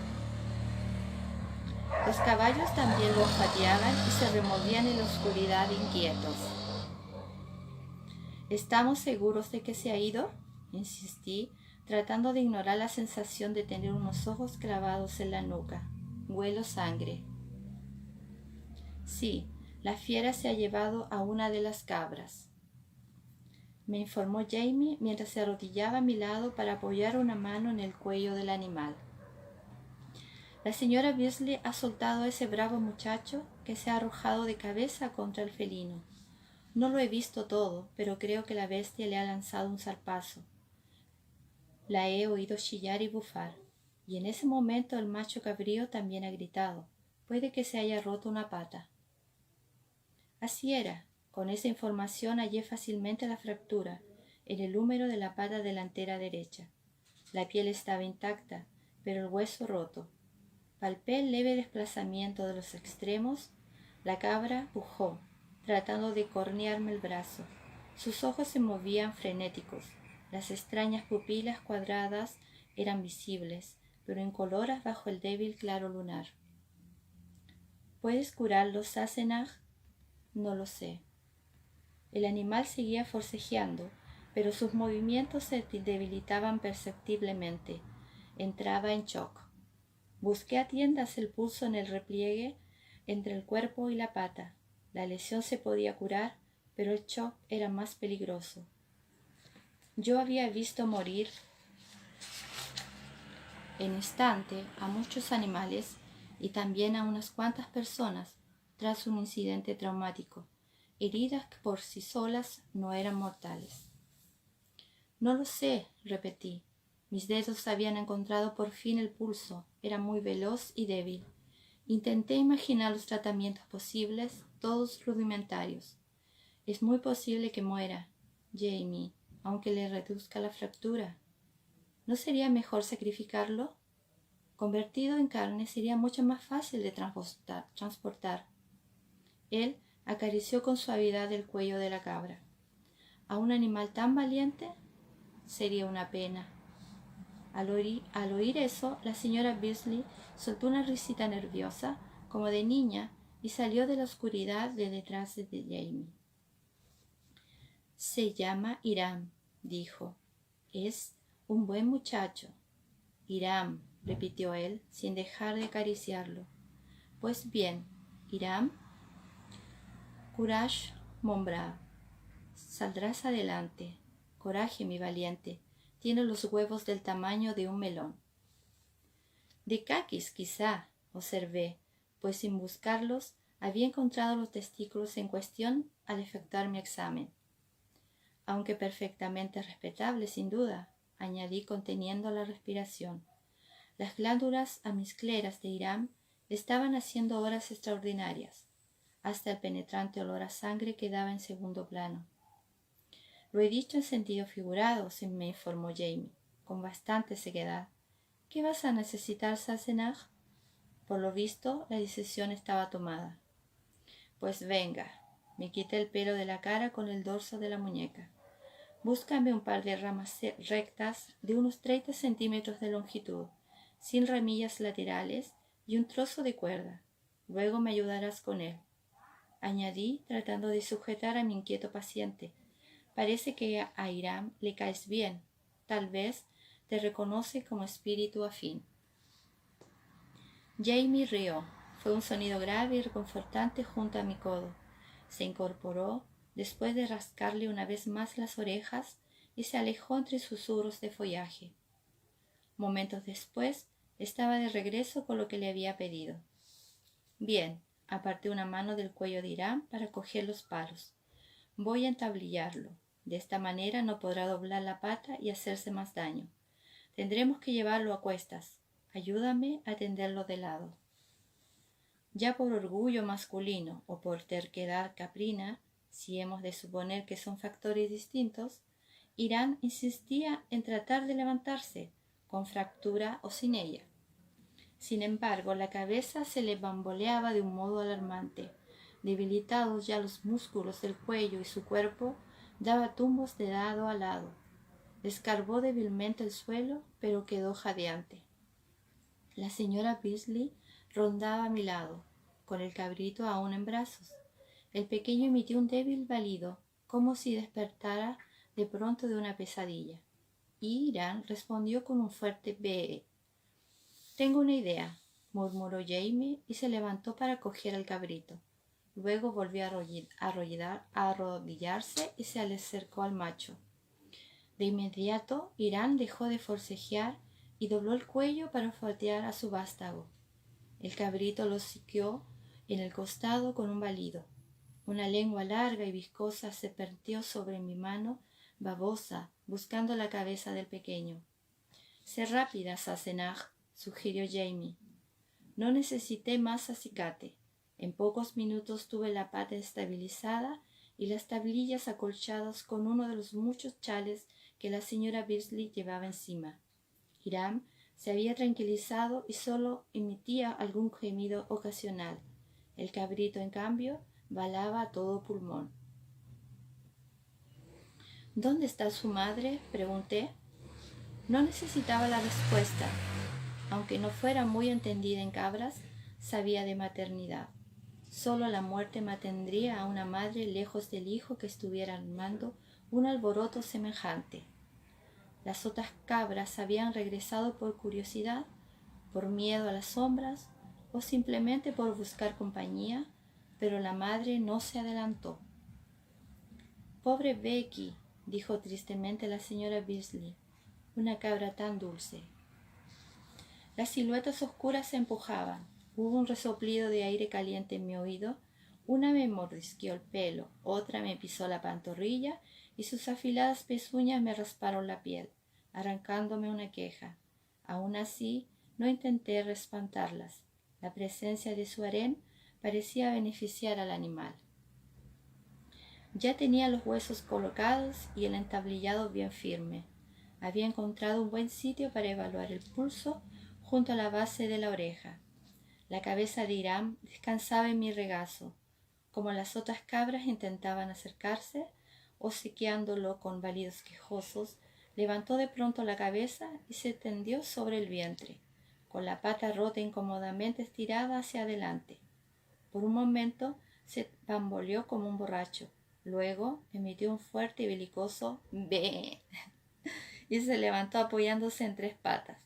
Los caballos también lo olfateaban y se removían en la oscuridad inquietos. ¿Estamos seguros de que se ha ido?, insistí, tratando de ignorar la sensación de tener unos ojos clavados en la nuca. Huelo sangre. Sí, la fiera se ha llevado a una de las cabras, me informó Jamie mientras se arrodillaba a mi lado para apoyar una mano en el cuello del animal. La señora Beasley ha soltado a ese bravo muchacho que se ha arrojado de cabeza contra el felino. No lo he visto todo, pero creo que la bestia le ha lanzado un zarpazo. La he oído chillar y bufar, y en ese momento el macho cabrío también ha gritado. Puede que se haya roto una pata. Así era. Con esa información hallé fácilmente la fractura en el húmero de la pata delantera derecha. La piel estaba intacta, pero el hueso roto. Palpé el leve desplazamiento de los extremos. La cabra pujó, tratando de cornearme el brazo. Sus ojos se movían frenéticos. Las extrañas pupilas cuadradas eran visibles, pero incoloras bajo el débil claro lunar. ¿Puedes curarlo, Sassenach? No lo sé. El animal seguía forcejeando, pero sus movimientos se debilitaban perceptiblemente. Entraba en shock. Busqué a tientas el pulso en el repliegue entre el cuerpo y la pata. La lesión se podía curar, pero el shock era más peligroso. Yo había visto morir en instante a muchos animales y también a unas cuantas personas tras un incidente traumático, heridas que por sí solas no eran mortales. No lo sé, repetí. Mis dedos habían encontrado por fin el pulso. Era muy veloz y débil. Intenté imaginar los tratamientos posibles, todos rudimentarios. Es muy posible que muera, Jamie, aunque le reduzca la fractura. ¿No sería mejor sacrificarlo? Convertido en carne sería mucho más fácil de transportar. Él acarició con suavidad el cuello de la cabra. A un animal tan valiente sería una pena. Al oír eso, la señora Beasley soltó una risita nerviosa, como de niña, y salió de la oscuridad de detrás de Jamie. Se llama Hiram, dijo. Es un buen muchacho. Hiram, repitió él, sin dejar de acariciarlo. Pues bien, Hiram, courage, mon brave. Saldrás adelante. Coraje, mi valiente. Tiene los huevos del tamaño de un melón. De caquis, quizá, observé, pues sin buscarlos había encontrado los testículos en cuestión al efectuar mi examen. Aunque perfectamente respetable, sin duda, añadí conteniendo la respiración. Las glándulas amiscleras de Hiram estaban haciendo obras extraordinarias. Hasta el penetrante olor a sangre quedaba en segundo plano. Lo he dicho en sentido figurado, se me informó Jamie, con bastante sequedad. ¿Qué vas a necesitar, Sassenach? Por lo visto, la decisión estaba tomada. Pues venga, me quité el pelo de la cara con el dorso de la muñeca. Búscame un par de ramas rectas de unos 30 centímetros de longitud, sin ramillas laterales y un trozo de cuerda. Luego me ayudarás con él. Añadí, tratando de sujetar a mi inquieto paciente. Parece que a Hiram le caes bien. Tal vez te reconoce como espíritu afín. Jamie rió. Fue un sonido grave y reconfortante junto a mi codo. Se incorporó después de rascarle una vez más las orejas y se alejó entre susurros de follaje. Momentos después estaba de regreso con lo que le había pedido. Bien, aparté una mano del cuello de Hiram para coger los palos. Voy a entablillarlo. De esta manera no podrá doblar la pata y hacerse más daño. Tendremos que llevarlo a cuestas. Ayúdame a tenderlo de lado. Ya por orgullo masculino o por terquedad caprina, si hemos de suponer que son factores distintos, Hiram insistía en tratar de levantarse, con fractura o sin ella. Sin embargo, la cabeza se le bamboleaba de un modo alarmante. Debilitados ya los músculos del cuello y su cuerpo, daba tumbos de lado a lado. Escarbó débilmente el suelo, pero quedó jadeante. La señora Beasley rondaba a mi lado, con el cabrito aún en brazos. El pequeño emitió un débil balido, como si despertara de pronto de una pesadilla. Y Hiram respondió con un fuerte bee. «Tengo una idea», murmuró Jamie y se levantó para coger al cabrito. Luego volvió a arrodillarse y se le acercó al macho. De inmediato, Hiram dejó de forcejear y dobló el cuello para olfatear a su vástago. El cabrito lo siguió en el costado con un balido. Una lengua larga y viscosa se vertió sobre mi mano babosa, buscando la cabeza del pequeño. «Sé rápida, Sassenach», sugirió Jamie. No necesité más acicate. En pocos minutos tuve la pata estabilizada y las tablillas acolchadas con uno de los muchos chales que la señora Beasley llevaba encima. Hiram se había tranquilizado y solo emitía algún gemido ocasional. El cabrito, en cambio, balaba a todo pulmón. «¿Dónde está su madre?», pregunté. No necesitaba la respuesta. Aunque no fuera muy entendida en cabras, sabía de maternidad. Solo la muerte mantendría a una madre lejos del hijo que estuviera armando un alboroto semejante. Las otras cabras habían regresado por curiosidad, por miedo a las sombras o simplemente por buscar compañía, pero la madre no se adelantó. «Pobre Becky», dijo tristemente la señora Beasley, «una cabra tan dulce». Las siluetas oscuras se empujaban. Hubo un resoplido de aire caliente en mi oído. Una me mordisqueó el pelo, otra me pisó la pantorrilla y sus afiladas pezuñas me rasparon la piel, arrancándome una queja. Aún así, no intenté espantarlas. La presencia de su harén parecía beneficiar al animal. Ya tenía los huesos colocados y el entablillado bien firme. Había encontrado un buen sitio para evaluar el pulso junto a la base de la oreja. La cabeza de Hiram descansaba en mi regazo. Como las otras cabras intentaban acercarse, obsequiándolo con balidos quejosos, levantó de pronto la cabeza y se tendió sobre el vientre, con la pata rota incómodamente estirada hacia adelante. Por un momento se bamboleó como un borracho. Luego emitió un fuerte y belicoso «¡Bé!» y se levantó apoyándose en 3 patas.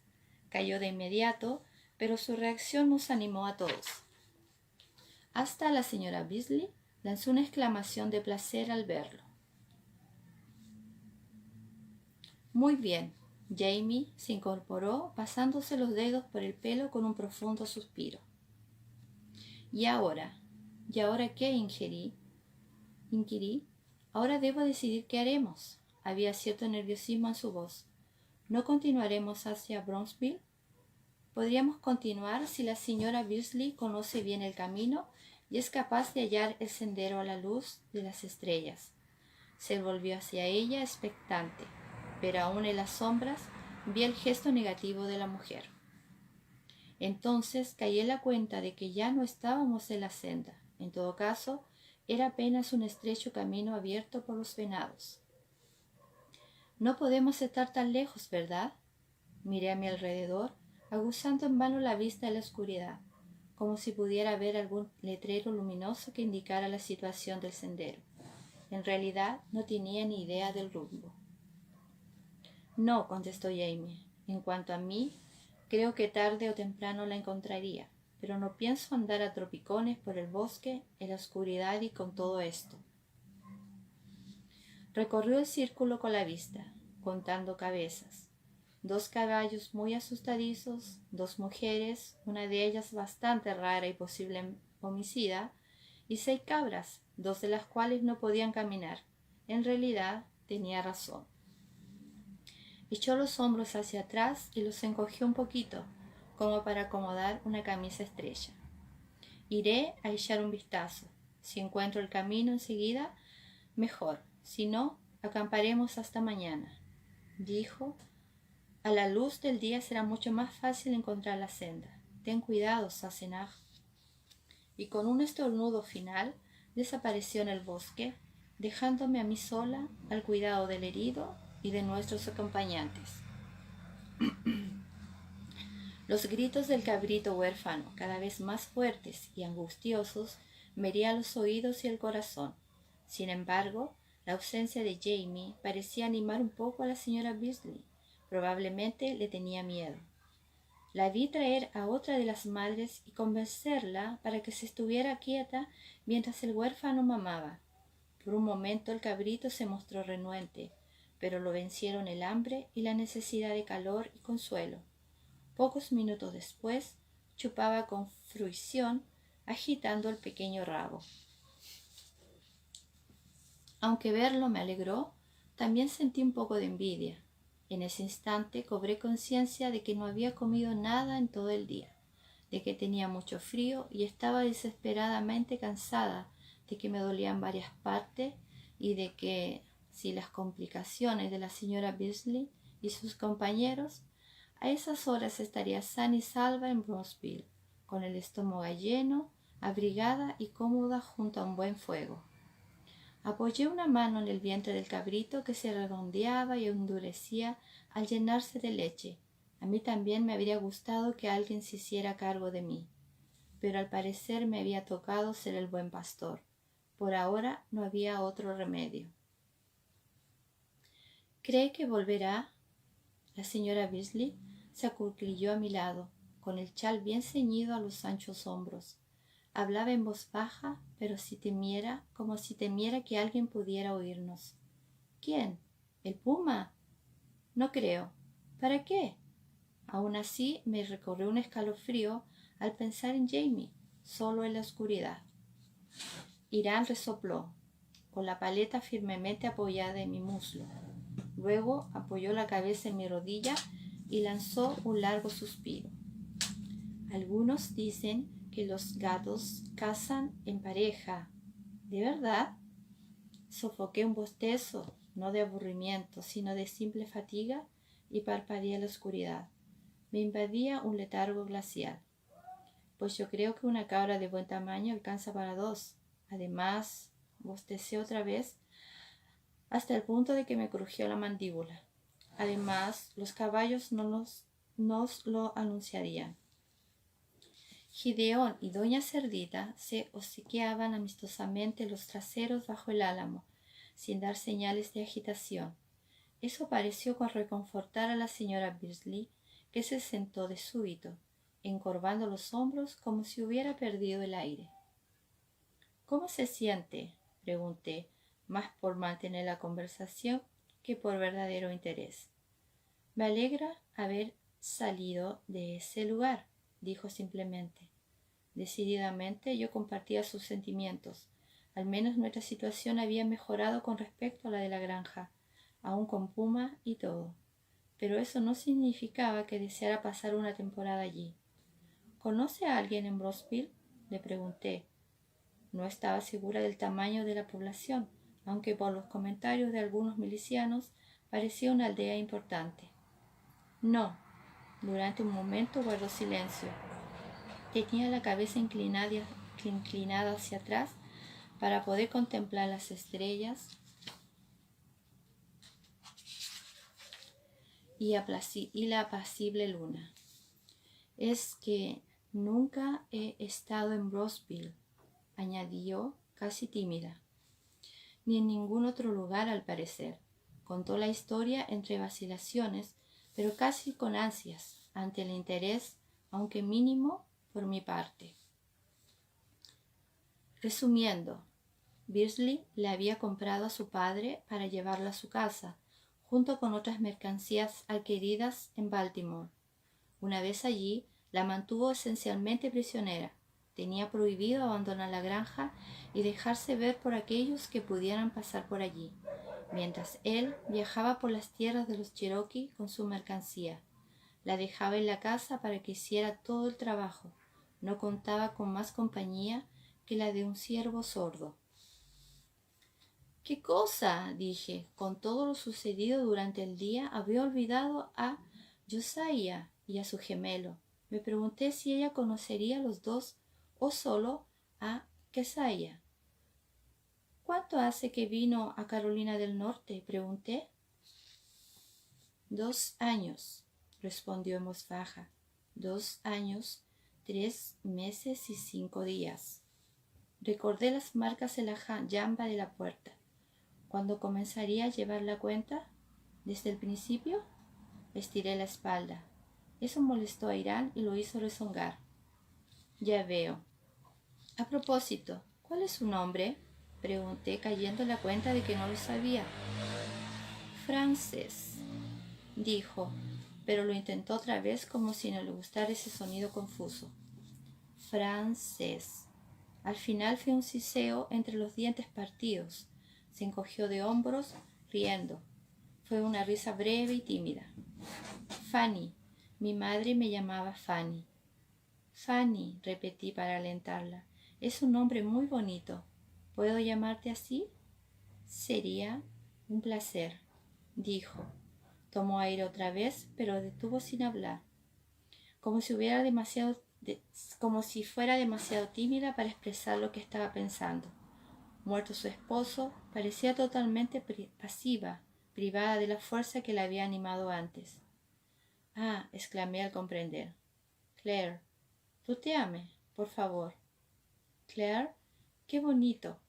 Cayó de inmediato, pero su reacción nos animó a todos. Hasta la señora Beasley lanzó una exclamación de placer al verlo. «Muy bien», Jamie se incorporó pasándose los dedos por el pelo con un profundo suspiro. ¿Y ahora qué, inquirí? Ahora debo decidir qué haremos. Había cierto nerviosismo en su voz. ¿No continuaremos hacia Brownsville? Podríamos continuar si la señora Beasley conoce bien el camino y es capaz de hallar el sendero a la luz de las estrellas. Se volvió hacia ella expectante, pero aún en las sombras vi el gesto negativo de la mujer. Entonces caí en la cuenta de que ya no estábamos en la senda. En todo caso, era apenas un estrecho camino abierto por los venados. No podemos estar tan lejos, ¿verdad? Miré a mi alrededor, aguzando en vano la vista en la oscuridad, como si pudiera ver algún letrero luminoso que indicara la situación del sendero. En realidad no tenía ni idea del rumbo. No, contestó Jamie. En cuanto a mí, creo que tarde o temprano la encontraría, pero no pienso andar a tropicones por el bosque, en la oscuridad y con todo esto. Recorrió el círculo con la vista, contando cabezas. 2 caballos muy asustadizos, 2 mujeres, una de ellas bastante rara y posible homicida, y 6 cabras, 2 de las cuales no podían caminar. En realidad, tenía razón. Echó los hombros hacia atrás y los encogió un poquito, como para acomodar una camisa estrecha. Iré a echar un vistazo. Si encuentro el camino enseguida, mejor. Si no, acamparemos hasta mañana, dijo. A la luz del día será mucho más fácil encontrar la senda. Ten cuidado, Sassenach. Y con un estornudo final desapareció en el bosque, dejándome a mí sola al cuidado del herido y de nuestros acompañantes. Los gritos del cabrito huérfano, cada vez más fuertes y angustiosos, me herían los oídos y el corazón. Sin embargo, la ausencia de Jamie parecía animar un poco a la señora Beasley. Probablemente le tenía miedo. La vi traer a otra de las madres y convencerla para que se estuviera quieta mientras el huérfano mamaba. Por un momento el cabrito se mostró renuente, pero lo vencieron el hambre y la necesidad de calor y consuelo. Pocos minutos después, chupaba con fruición, agitando el pequeño rabo. Aunque verlo me alegró, también sentí un poco de envidia. En ese instante cobré conciencia de que no había comido nada en todo el día, de que tenía mucho frío y estaba desesperadamente cansada, de que me dolían varias partes y de que, si las complicaciones de la señora Beasley y sus compañeros, a esas horas estaría sana y salva en Brownsville, con el estómago lleno, abrigada y cómoda junto a un buen fuego. Apoyé una mano en el vientre del cabrito que se redondeaba y endurecía al llenarse de leche. A mí también me habría gustado que alguien se hiciera cargo de mí. pero al parecer me había tocado ser el buen pastor. Por ahora no había otro remedio. ¿Cree que volverá? La señora Beasley se acuclilló a mi lado, con el chal bien ceñido a los anchos hombros. Hablaba en voz baja, pero como si temiera que alguien pudiera oírnos. ¿Quién? ¿El puma? No creo. ¿Para qué? Aún así me recorrió un escalofrío al pensar en Jamie, solo en la oscuridad. Irán resopló, con la paleta firmemente apoyada en mi muslo. Luego apoyó la cabeza en mi rodilla y lanzó un largo suspiro. Algunos dicen que los gatos cazan en pareja. ¿De verdad? Sofoqué un bostezo, no de aburrimiento, sino de simple fatiga, y parpadeé en la oscuridad. Me invadía un letargo glacial. Pues yo creo que una cabra de buen tamaño alcanza para dos. Además, bostecé otra vez hasta el punto de que me crujió la mandíbula. Además, los caballos nos lo anunciarían. Gideón y doña Cerdita se hociqueaban amistosamente los traseros bajo el álamo, sin dar señales de agitación. Eso pareció reconfortar a la señora Beasley, que se sentó de súbito, encorvando los hombros como si hubiera perdido el aire. ¿Cómo se siente?, pregunté, más por mantener la conversación que por verdadero interés. Me alegra haber salido de ese lugar, dijo simplemente. Decididamente yo compartía sus sentimientos. Al menos nuestra situación había mejorado con respecto a la de la granja, aún con Puma y todo. Pero eso no significaba que deseara pasar una temporada allí. ¿Conoce a alguien en Brosville?, le pregunté. No estaba segura del tamaño de la población, aunque por los comentarios de algunos milicianos parecía una aldea importante. No. Durante un momento guardó silencio. Tenía la cabeza inclinada hacia atrás para poder contemplar las estrellas y la apacible luna. Es que nunca he estado en Brosville, añadió casi tímida, ni en ningún otro lugar al parecer. Contó la historia entre vacilaciones, pero casi con ansias, ante el interés, aunque mínimo, por mi parte. Resumiendo, Beasley le había comprado a su padre para llevarla a su casa, junto con otras mercancías adquiridas en Baltimore. Una vez allí, la mantuvo esencialmente prisionera. Tenía prohibido abandonar la granja y dejarse ver por aquellos que pudieran pasar por allí, mientras él viajaba por las tierras de los Cherokee con su mercancía. La dejaba en la casa para que hiciera todo el trabajo. No contaba con más compañía que la de un ciervo sordo. ¿Qué cosa?, dije. Con todo lo sucedido durante el día, había olvidado a Josiah y a su gemelo. Me pregunté si ella conocería a los dos o solo a Keziah. ¿Cuánto hace que vino a Carolina del Norte?, pregunté. 2 años, respondió en voz baja. 2 años, 3 meses y 5 días. Recordé las marcas en la llamba de la puerta. ¿Cuándo comenzaría a llevar la cuenta? ¿Desde el principio? Estiré la espalda. Eso molestó a Irán y lo hizo rezongar. Ya veo. A propósito, ¿cuál es su nombre?, pregunté, cayendo en la cuenta de que no lo sabía. Frances, dijo, pero lo intentó otra vez como si no le gustara ese sonido confuso. Frances. Al final fue un siseo entre los dientes partidos. Se encogió de hombros, riendo. Fue una risa breve y tímida. Fanny. Mi madre me llamaba Fanny. Fanny, repetí para alentarla. Es un nombre muy bonito. ¿Puedo llamarte así? Sería un placer, dijo. Tomó aire otra vez, pero detuvo sin hablar, como si fuera demasiado tímida para expresar lo que estaba pensando. Muerto su esposo, parecía totalmente pasiva, privada de la fuerza que la había animado antes. Ah, exclamé al comprender. Claire, ¿tú te por favor. Claire, qué bonito.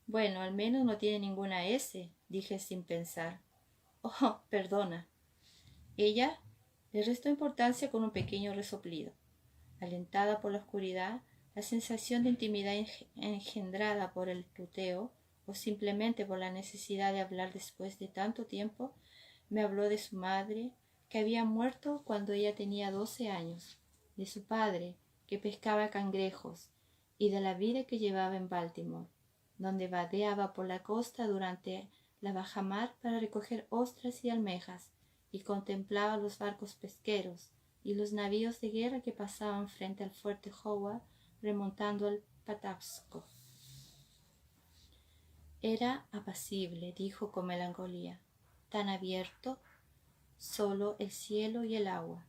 Bueno, al menos no tiene ninguna S, dije sin pensar. Oh, perdona. Ella le restó importancia con un pequeño resoplido. Alentada por la oscuridad, la sensación de intimidad engendrada por el tuteo, o simplemente por la necesidad de hablar después de tanto tiempo, me habló de su madre, que había muerto cuando ella tenía 12 años, de su padre, que pescaba cangrejos, y de la vida que llevaba en Baltimore, donde vadeaba por la costa durante la bajamar para recoger ostras y almejas, y contemplaba los barcos pesqueros y los navíos de guerra que pasaban frente al fuerte Howard remontando el Patapsco. Era apacible, dijo con melancolía, tan abierto, solo el cielo y el agua,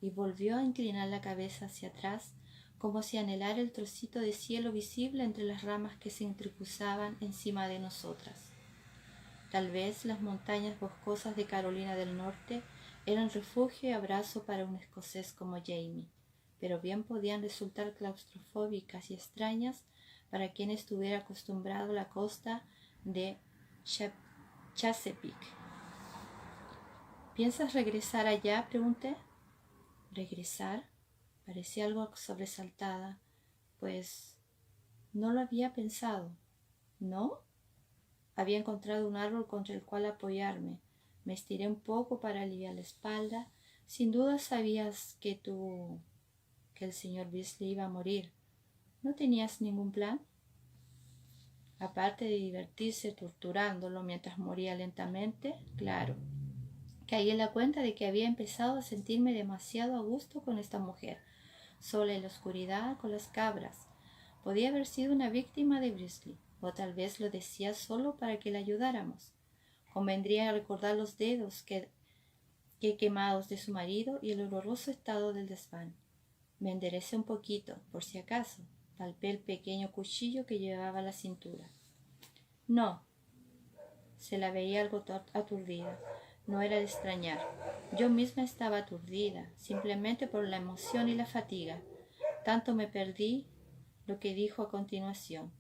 y volvió a inclinar la cabeza hacia atrás, como si anhelara el trocito de cielo visible entre las ramas que se entrecruzaban encima de nosotras. Tal vez las montañas boscosas de Carolina del Norte eran refugio y abrazo para un escocés como Jamie, pero bien podían resultar claustrofóbicas y extrañas para quien estuviera acostumbrado a la costa de Chesapeake. ¿Piensas regresar allá?, pregunté. ¿Regresar? Parecía algo sobresaltada, pues no lo había pensado. ¿No? Había encontrado un árbol contra el cual apoyarme. Me estiré un poco para aliviar la espalda. Sin duda sabías que el señor Beasley iba a morir. ¿No tenías ningún plan? Aparte de divertirse torturándolo mientras moría lentamente, claro. Caí en la cuenta de que había empezado a sentirme demasiado a gusto con esta mujer, sola en la oscuridad con las cabras. Podía haber sido una víctima de Beasley, o tal vez lo decía solo para que la ayudáramos. Convendría recordar los dedos que quemados de su marido y el horroroso estado del desván. Me enderecé un poquito, por si acaso. Palpé el pequeño cuchillo que llevaba a la cintura. No. Se la veía algo aturdida. No era de extrañar. Yo misma estaba aturdida, simplemente por la emoción y la fatiga. Tanto me perdí lo que dijo a continuación.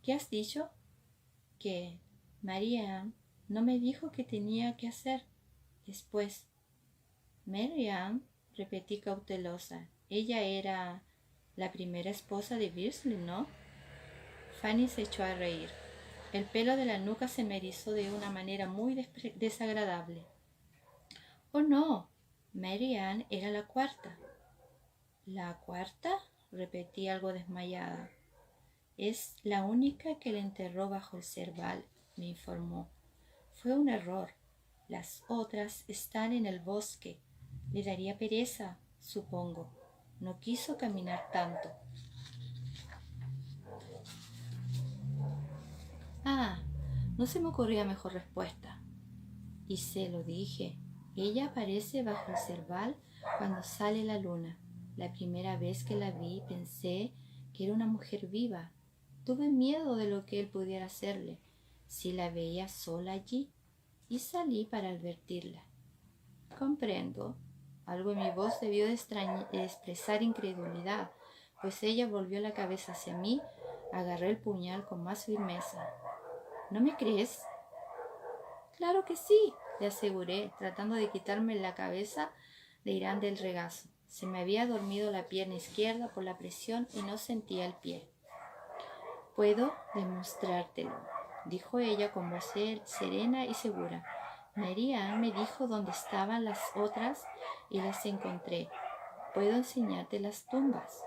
¿Qué has dicho? Que Mary Ann no me dijo qué tenía que hacer. Después, Mary Ann, repetí cautelosa. Ella era la primera esposa de Beasley, ¿no? Fanny se echó a reír. El pelo de la nuca se me erizó de una manera muy desagradable. Oh, no, Mary Ann era la cuarta. ¿La cuarta? Repetí algo desmayada. Es la única que le enterró bajo el cerval, me informó. Fue un error. Las otras están en el bosque. Le daría pereza, supongo. No quiso caminar tanto. Ah, no se me ocurría mejor respuesta. Y se lo dije. Ella aparece bajo el cerval cuando sale la luna. La primera vez que la vi pensé que era una mujer viva. Tuve miedo de lo que él pudiera hacerle si la veía sola allí, y salí para advertirla. Comprendo. Algo en mi voz debió de expresar incredulidad, pues ella volvió la cabeza hacia mí, agarré el puñal con más firmeza. ¿No me crees? Claro que sí, le aseguré, tratando de quitarme la cabeza de Irán del regazo. Se me había dormido la pierna izquierda por la presión y no sentía el pie. Puedo demostrártelo, dijo ella con voz serena y segura. Mary Ann me dijo dónde estaban las otras y las encontré. Puedo enseñarte las tumbas.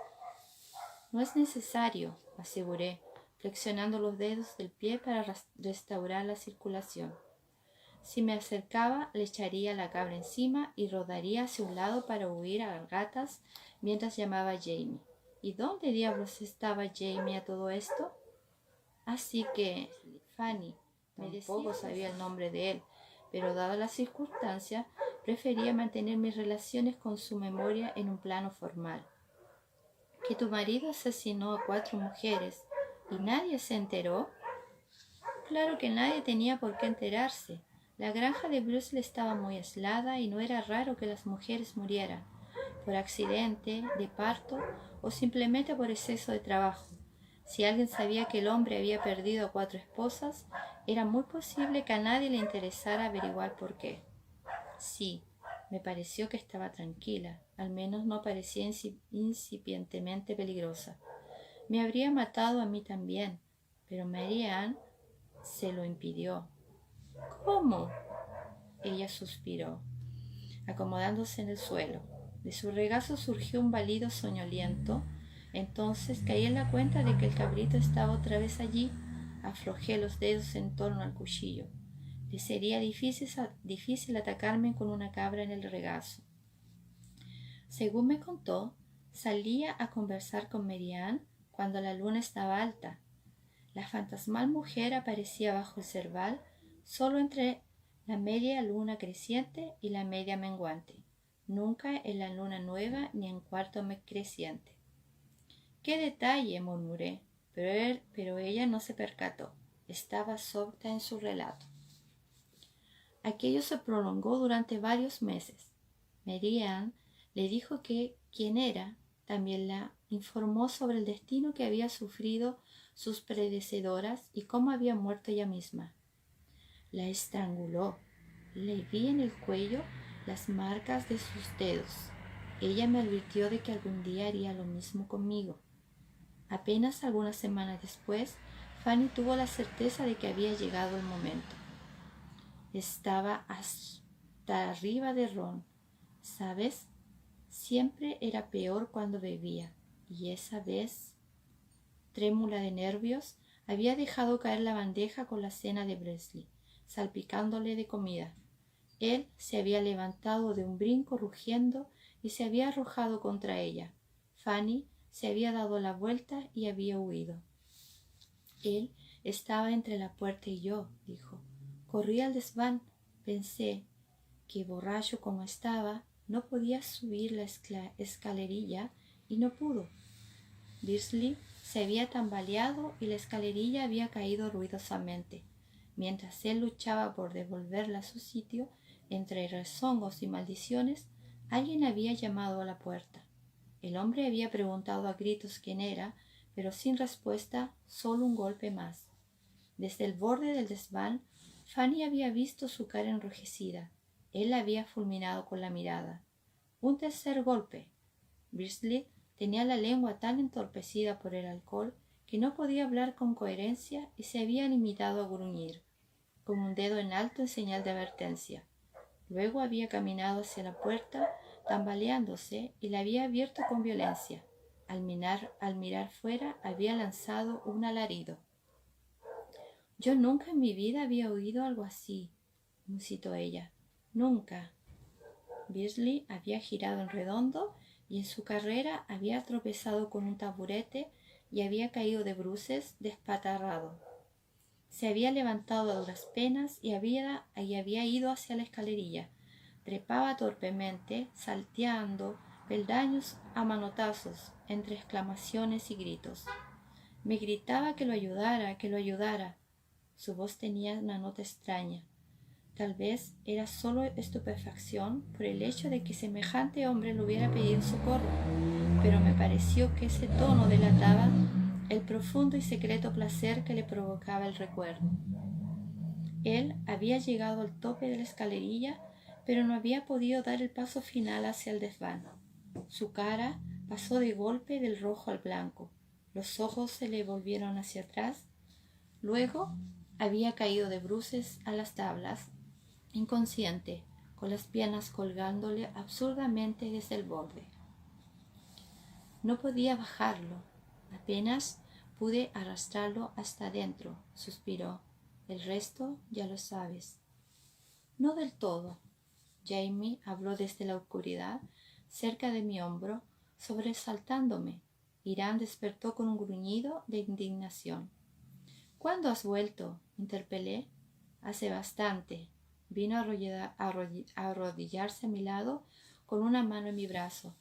No es necesario, aseguré, flexionando los dedos del pie para restaurar la circulación. Si me acercaba, le echaría la cabra encima y rodaría hacia un lado para huir a gatas mientras llamaba a Jamie. ¿Y dónde diablos estaba Jamie a todo esto? Así que Fanny tampoco sabía el nombre de él, pero dada la circunstancia, prefería mantener mis relaciones con su memoria en un plano formal. ¿Que tu marido asesinó a 4 mujeres y nadie se enteró? Claro que nadie tenía por qué enterarse. La granja de Bruce estaba muy aislada y no era raro que las mujeres murieran. por accidente, de parto o simplemente por exceso de trabajo. Si alguien sabía que el hombre había perdido 4 esposas, era muy posible que a nadie le interesara averiguar por qué. Sí, me pareció que estaba tranquila, al menos no parecía incipientemente peligrosa. Me habría matado a mí también, pero Mary Ann se lo impidió. ¿Cómo? Ella suspiró, acomodándose en el suelo. De su regazo surgió un balido soñoliento. Entonces caí en la cuenta de que el cabrito estaba otra vez allí. Aflojé los dedos en torno al cuchillo. Le sería difícil atacarme con una cabra en el regazo. Según me contó, salía a conversar con Mary Ann cuando la luna estaba alta. La fantasmal mujer aparecía bajo el cerval solo entre la media luna creciente y la media menguante, nunca en la luna nueva ni en cuarto creciente. ¡Qué detalle!, murmuré, pero ella no se percató. Estaba absorta en su relato. Aquello se prolongó durante varios meses. Mary Ann le dijo que quien era, también la informó sobre el destino que había sufrido sus predecesoras y cómo había muerto ella misma. La estranguló. Le vi en el cuello las marcas de sus dedos. Ella me advirtió de que algún día haría lo mismo conmigo. Apenas algunas semanas después, Fanny tuvo la certeza de que había llegado el momento. Estaba hasta arriba de ron. ¿Sabes? Siempre era peor cuando bebía, y esa vez, trémula de nervios, había dejado caer la bandeja con la cena de Bresley, salpicándole de comida. Él se había levantado de un brinco rugiendo y se había arrojado contra ella. Fanny se había dado la vuelta y había huido. Él estaba entre la puerta y yo, dijo. Corrí al desván. Pensé que, borracho como estaba, no podía subir la escalerilla y no pudo. Beasley se había tambaleado y la escalerilla había caído ruidosamente. Mientras él luchaba por devolverla a su sitio, entre rezongos y maldiciones, alguien había llamado a la puerta. El hombre había preguntado a gritos quién era, pero sin respuesta, solo un golpe más. Desde el borde del desván, Fanny había visto su cara enrojecida. Él la había fulminado con la mirada. Un tercer golpe. Beasley tenía la lengua tan entorpecida por el alcohol que no podía hablar con coherencia y se había limitado a gruñir, con un dedo en alto en señal de advertencia. Luego había caminado hacia la puerta, tambaleándose, y la había abierto con violencia. Al mirar fuera, había lanzado un alarido. Yo nunca en mi vida había oído algo así, musitó ella. Nunca. Beasley había girado en redondo y en su carrera había tropezado con un taburete y había caído de bruces despatarrado. Se había levantado a duras penas y había ido hacia la escalerilla. Trepaba torpemente, salteando peldaños a manotazos, entre exclamaciones y gritos. Me gritaba que lo ayudara, que lo ayudara. Su voz tenía una nota extraña. Tal vez era solo estupefacción por el hecho de que semejante hombre le hubiera pedido socorro, pero me pareció que ese tono delataba el profundo y secreto placer que le provocaba el recuerdo. Él había llegado al tope de la escalerilla, pero no había podido dar el paso final hacia el desván. Su cara pasó de golpe del rojo al blanco. Los ojos se le volvieron hacia atrás. Luego había caído de bruces a las tablas, inconsciente, con las piernas colgándole absurdamente desde el borde. No podía bajarlo. Apenas pude arrastrarlo hasta adentro, suspiró. El resto ya lo sabes. No del todo. Jamie habló desde la oscuridad, cerca de mi hombro, sobresaltándome. Irán despertó con un gruñido de indignación. ¿Cuándo has vuelto?, interpelé. Hace bastante. Vino a arrodillarse a mi lado con una mano en mi brazo.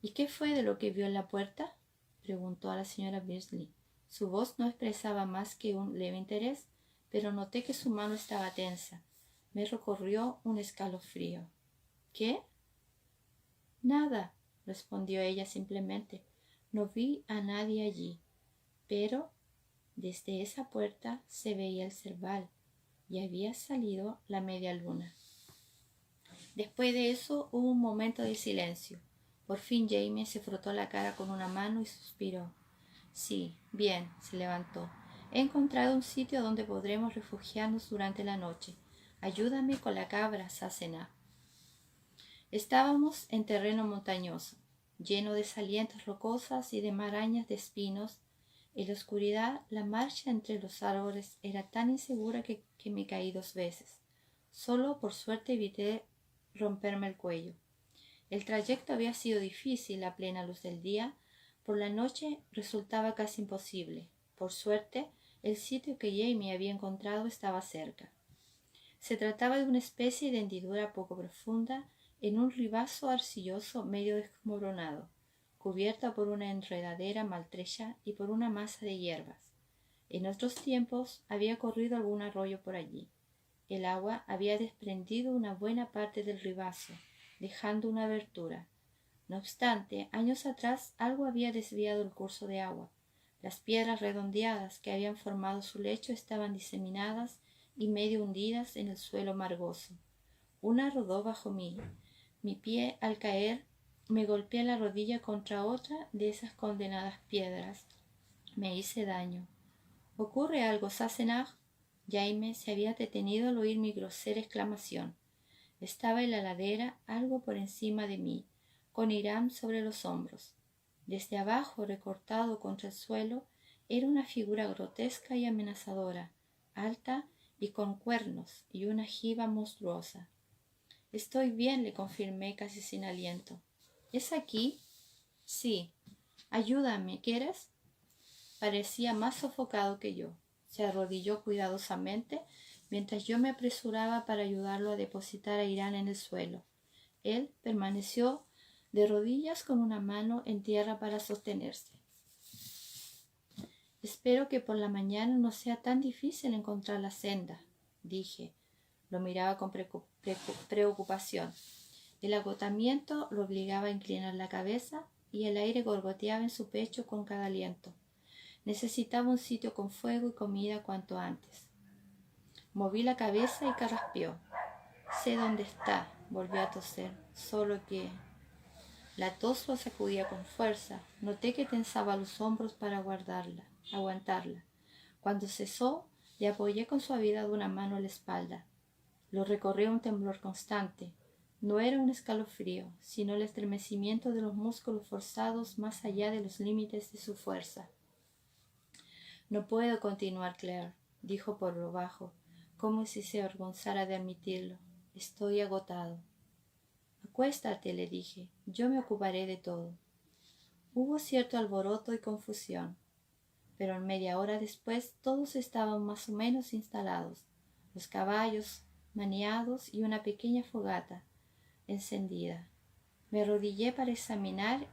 ¿Y qué fue de lo que vio en la puerta?, preguntó a la señora Beasley. Su voz no expresaba más que un leve interés, pero noté que su mano estaba tensa. Me recorrió un escalofrío. ¿Qué? Nada, respondió ella simplemente. No vi a nadie allí, pero desde esa puerta se veía el Serval y había salido la media luna. Después de eso hubo un momento de silencio. Por fin Jamie se frotó la cara con una mano y suspiró. Sí, bien, se levantó. He encontrado un sitio donde podremos refugiarnos durante la noche. Ayúdame con la cabra, Sassenach. Estábamos en terreno montañoso, lleno de salientes rocosas y de marañas de espinos. En la oscuridad, la marcha entre los árboles era tan insegura que me caí 2 veces. Solo por suerte evité romperme el cuello. El trayecto había sido difícil a plena luz del día. Por la noche resultaba casi imposible. Por suerte, el sitio que Jamie había encontrado estaba cerca. Se trataba de una especie de hendidura poco profunda en un ribazo arcilloso medio desmoronado, cubierta por una enredadera maltrecha y por una masa de hierbas. En otros tiempos había corrido algún arroyo por allí. El agua había desprendido una buena parte del ribazo, dejando una abertura. No obstante, años atrás algo había desviado el curso de agua. Las piedras redondeadas que habían formado su lecho estaban diseminadas y medio hundidas en el suelo margoso. Una rodó bajo mí. Mi pie, al caer, me golpeé la rodilla contra otra de esas condenadas piedras. Me hice daño. ¿Ocurre algo, Sassenach? Jaime se había detenido al oír mi grosera exclamación. Estaba en la ladera, algo por encima de mí, con Hiram sobre los hombros. Desde abajo, recortado contra el suelo, era una figura grotesca y amenazadora, alta y con cuernos y una jiba monstruosa. Estoy bien, le confirmé casi sin aliento. ¿Es aquí? Sí. Ayúdame, ¿quieres? Parecía más sofocado que yo. Se arrodilló cuidadosamente mientras yo me apresuraba para ayudarlo a depositar a Irán en el suelo. Él permaneció de rodillas con una mano en tierra para sostenerse. Espero que por la mañana no sea tan difícil encontrar la senda, dije. Lo miraba con preocupación. El agotamiento lo obligaba a inclinar la cabeza y el aire gorgoteaba en su pecho con cada aliento. Necesitaba un sitio con fuego y comida cuanto antes. Moví la cabeza y carraspeó. Sé dónde está, volvió a toser, solo que... La tos lo sacudía con fuerza. Noté que tensaba los hombros para aguantarla. Cuando cesó, le apoyé con suavidad una mano a la espalda. Lo recorrió un temblor constante. No era un escalofrío, sino el estremecimiento de los músculos forzados más allá de los límites de su fuerza. No puedo continuar, Claire, dijo por lo bajo, como si se avergonzara de admitirlo. Estoy agotado. Acuéstate, le dije. Yo me ocuparé de todo. Hubo cierto alboroto y confusión, pero media hora después todos estaban más o menos instalados, los caballos maniados y una pequeña fogata encendida. Me arrodillé para examinar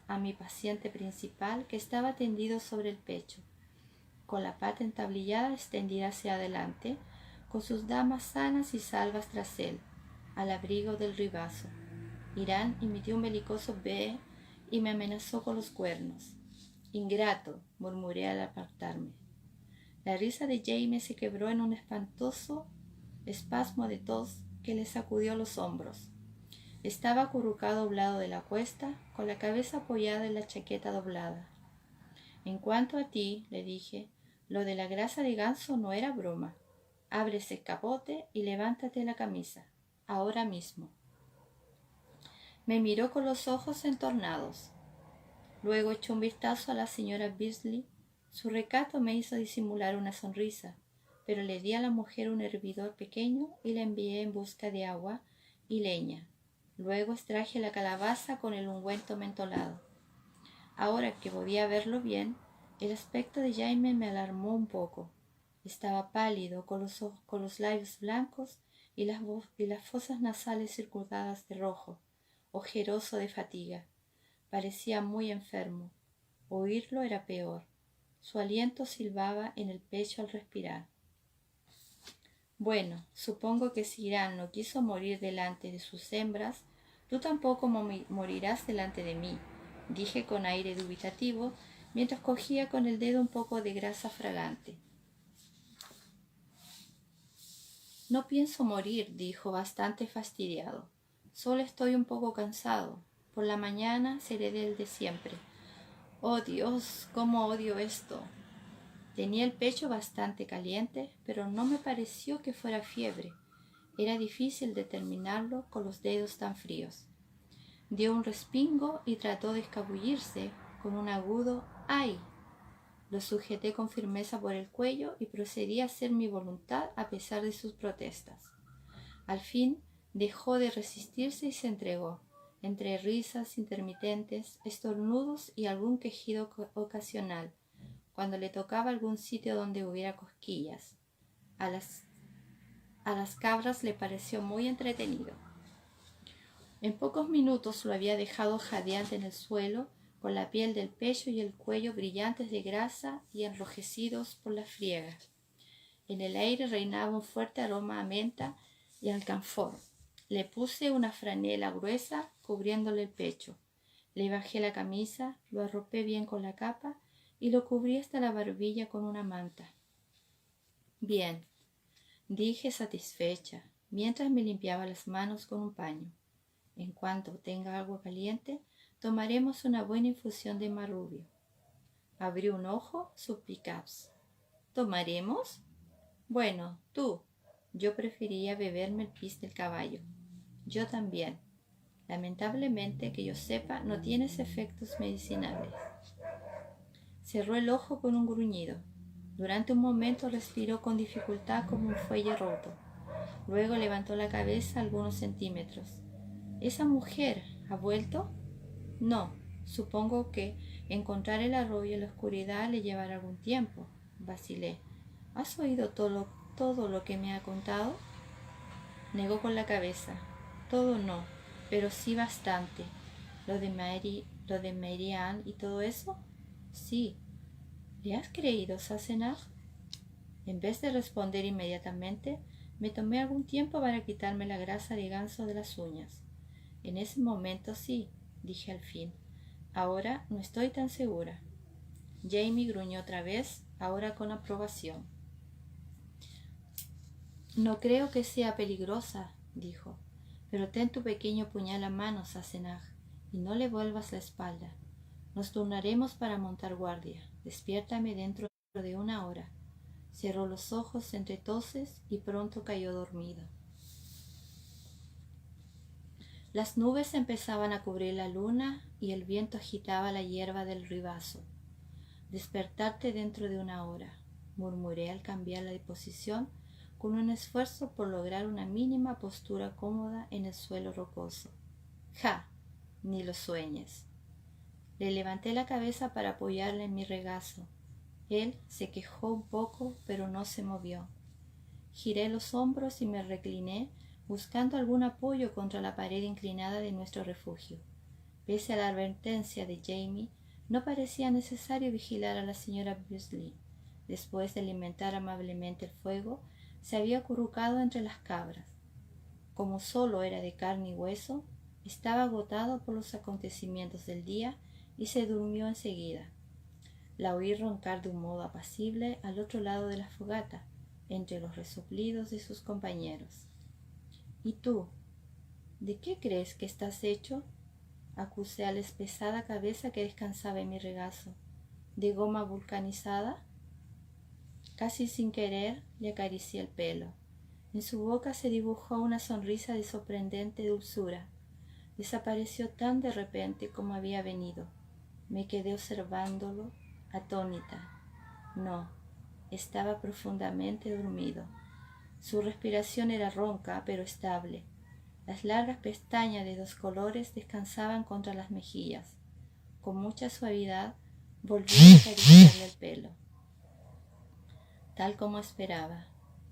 a mi paciente principal, que estaba tendido sobre el pecho, con la pata entablillada extendida hacia adelante, con sus damas sanas y salvas tras él, al abrigo del ribazo. Irán emitió un belicoso "bé" y me amenazó con los cuernos. Ingrato, murmuré al apartarme. La risa de Jamie se quebró en un espantoso espasmo de tos que le sacudió los hombros. Estaba acurrucado a un lado de la cuesta, con la cabeza apoyada en la chaqueta doblada. En cuanto a ti, le dije, lo de la grasa de ganso no era broma. Abre ese capote y levántate la camisa, ahora mismo. Me miró con los ojos entornados. Luego echó un vistazo a la señora Beasley. Su recato me hizo disimular una sonrisa, pero le di a la mujer un hervidor pequeño y la envié en busca de agua y leña. Luego extraje la calabaza con el ungüento mentolado. Ahora que podía verlo bien, el aspecto de Jaime me alarmó un poco. Estaba pálido, con los labios blancos y las fosas nasales circundadas de rojo, ojeroso de fatiga. Parecía muy enfermo. Oírlo era peor. Su aliento silbaba en el pecho al respirar. Bueno, supongo que si Irán no quiso morir delante de sus hembras, Tú tampoco morirás delante de mí, dije con aire dubitativo, mientras cogía con el dedo un poco de grasa fragante. No pienso morir, dijo bastante fastidiado. Solo estoy un poco cansado. Por la mañana seré del de siempre. Oh Dios, cómo odio esto. Tenía el pecho bastante caliente, pero no me pareció que fuera fiebre. Era difícil determinarlo con los dedos tan fríos. Dio un respingo y trató de escabullirse con un agudo ¡ay! Lo sujeté con firmeza por el cuello y procedí a hacer mi voluntad a pesar de sus protestas. Al fin dejó de resistirse y se entregó, entre risas intermitentes, estornudos y algún quejido ocasional, cuando le tocaba algún sitio donde hubiera cosquillas. A las cabras le pareció muy entretenido. En pocos minutos lo había dejado jadeante en el suelo, con la piel del pecho y el cuello brillantes de grasa y enrojecidos por la friega. En el aire reinaba un fuerte aroma a menta y alcanfor. Le puse una franela gruesa cubriéndole el pecho. Le bajé la camisa, lo arropé bien con la capa y lo cubrí hasta la barbilla con una manta. Bien, dije satisfecha, mientras me limpiaba las manos con un paño. En cuanto tenga agua caliente, tomaremos una buena infusión de marrubio. Abrió un ojo, suplicaps. ¿Tomaremos? Bueno, tú. Yo preferiría beberme el pis del caballo. Yo también. Lamentablemente, que yo sepa, no tienes efectos medicinales. Cerró el ojo con un gruñido. Durante un momento respiró con dificultad como un fuelle roto. Luego levantó la cabeza algunos centímetros. ¿Esa mujer ha vuelto? No, supongo que encontrar el arroyo en la oscuridad le llevará algún tiempo. Vacilé. ¿Has oído todo lo que me ha contado? Negó con la cabeza. Todo no, pero sí bastante. Lo de Mary Ann y todo eso. Sí. ¿Le has creído, Sassenach? En vez de responder inmediatamente, me tomé algún tiempo para quitarme la grasa de ganso de las uñas. En ese momento sí, dije al fin. Ahora no estoy tan segura. Jamie gruñó otra vez, ahora con aprobación. No creo que sea peligrosa, dijo, pero ten tu pequeño puñal a mano, Sassenach, y no le vuelvas la espalda. Nos turnaremos para montar guardia. Despiértame dentro de 1 hora. Cerró los ojos entre toses y pronto cayó dormido. Las nubes empezaban a cubrir la luna y el viento agitaba la hierba del ribazo. Despertarte dentro de 1 hora, murmuré al cambiar la posición con un esfuerzo por lograr una mínima postura cómoda en el suelo rocoso. ¡Ja! Ni lo sueñes. Le levanté la cabeza para apoyarla en mi regazo. Él se quejó un poco, pero no se movió. Giré los hombros y me recliné, buscando algún apoyo contra la pared inclinada de nuestro refugio. Pese a la advertencia de Jamie, no parecía necesario vigilar a la señora Beasley. Después de alimentar amablemente el fuego, se había acurrucado entre las cabras. Como solo era de carne y hueso, estaba agotado por los acontecimientos del día y se durmió enseguida. La oí roncar de un modo apacible al otro lado de la fogata, entre los resoplidos de sus compañeros. ¿Y tú? ¿De qué crees que estás hecho? Acusé a la espesada cabeza que descansaba en mi regazo. ¿De goma vulcanizada? Casi sin querer le acaricié el pelo. En su boca se dibujó una sonrisa de sorprendente dulzura. Desapareció tan de repente como había venido. Me quedé observándolo, atónita. No, estaba profundamente dormido. Su respiración era ronca, pero estable. Las largas pestañas de 2 colores descansaban contra las mejillas. Con mucha suavidad volví a acariciarle el pelo. Tal como esperaba,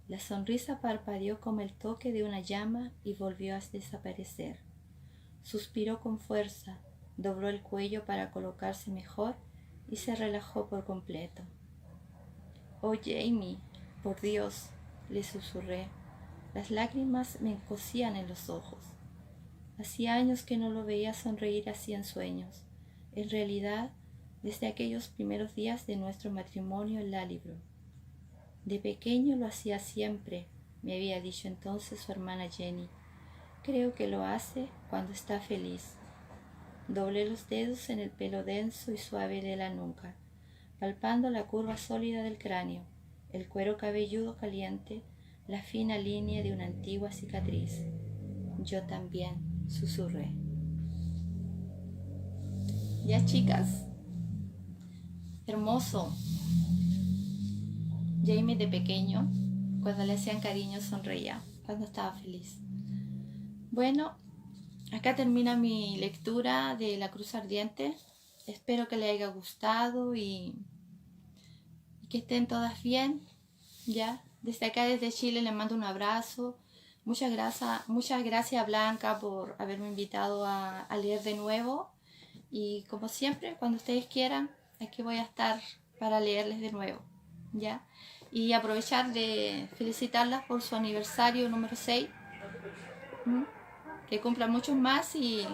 la sonrisa parpadeó como el toque de una llama y volvió a desaparecer. Suspiró con fuerza, dobló el cuello para colocarse mejor y se relajó por completo. «Oh, Jamie, por Dios», le susurré. Las lágrimas me encogían en los ojos. Hacía años que no lo veía sonreír así en sueños. En realidad, desde aquellos primeros días de nuestro matrimonio en Lalibro. De pequeño lo hacía siempre, me había dicho entonces su hermana Jenny. Creo que lo hace cuando está feliz. Doblé los dedos en el pelo denso y suave de la nuca, palpando la curva sólida del cráneo, el cuero cabelludo caliente, la fina línea de una antigua cicatriz. Yo también, susurré. Ya, chicas. Hermoso. Jamie de pequeño, cuando le hacían cariño, sonreía, cuando estaba feliz. Bueno, acá termina mi lectura de La Cruz Ardiente. Espero que les haya gustado y que estén todas bien. Ya, desde acá, desde Chile, les mando un abrazo. Muchas gracias Blanca por haberme invitado a leer de nuevo. Y como siempre, cuando ustedes quieran, aquí voy a estar para leerles de nuevo. ¿Ya? Y aprovechar de felicitarlas por su aniversario número 6. Que cumplan muchos más y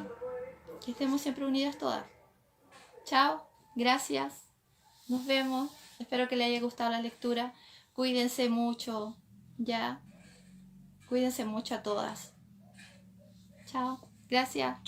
que estemos siempre unidas todas. Chao, gracias, nos vemos. Espero que les haya gustado la lectura. Cuídense mucho, ya. Cuídense mucho a todas. Chao, gracias.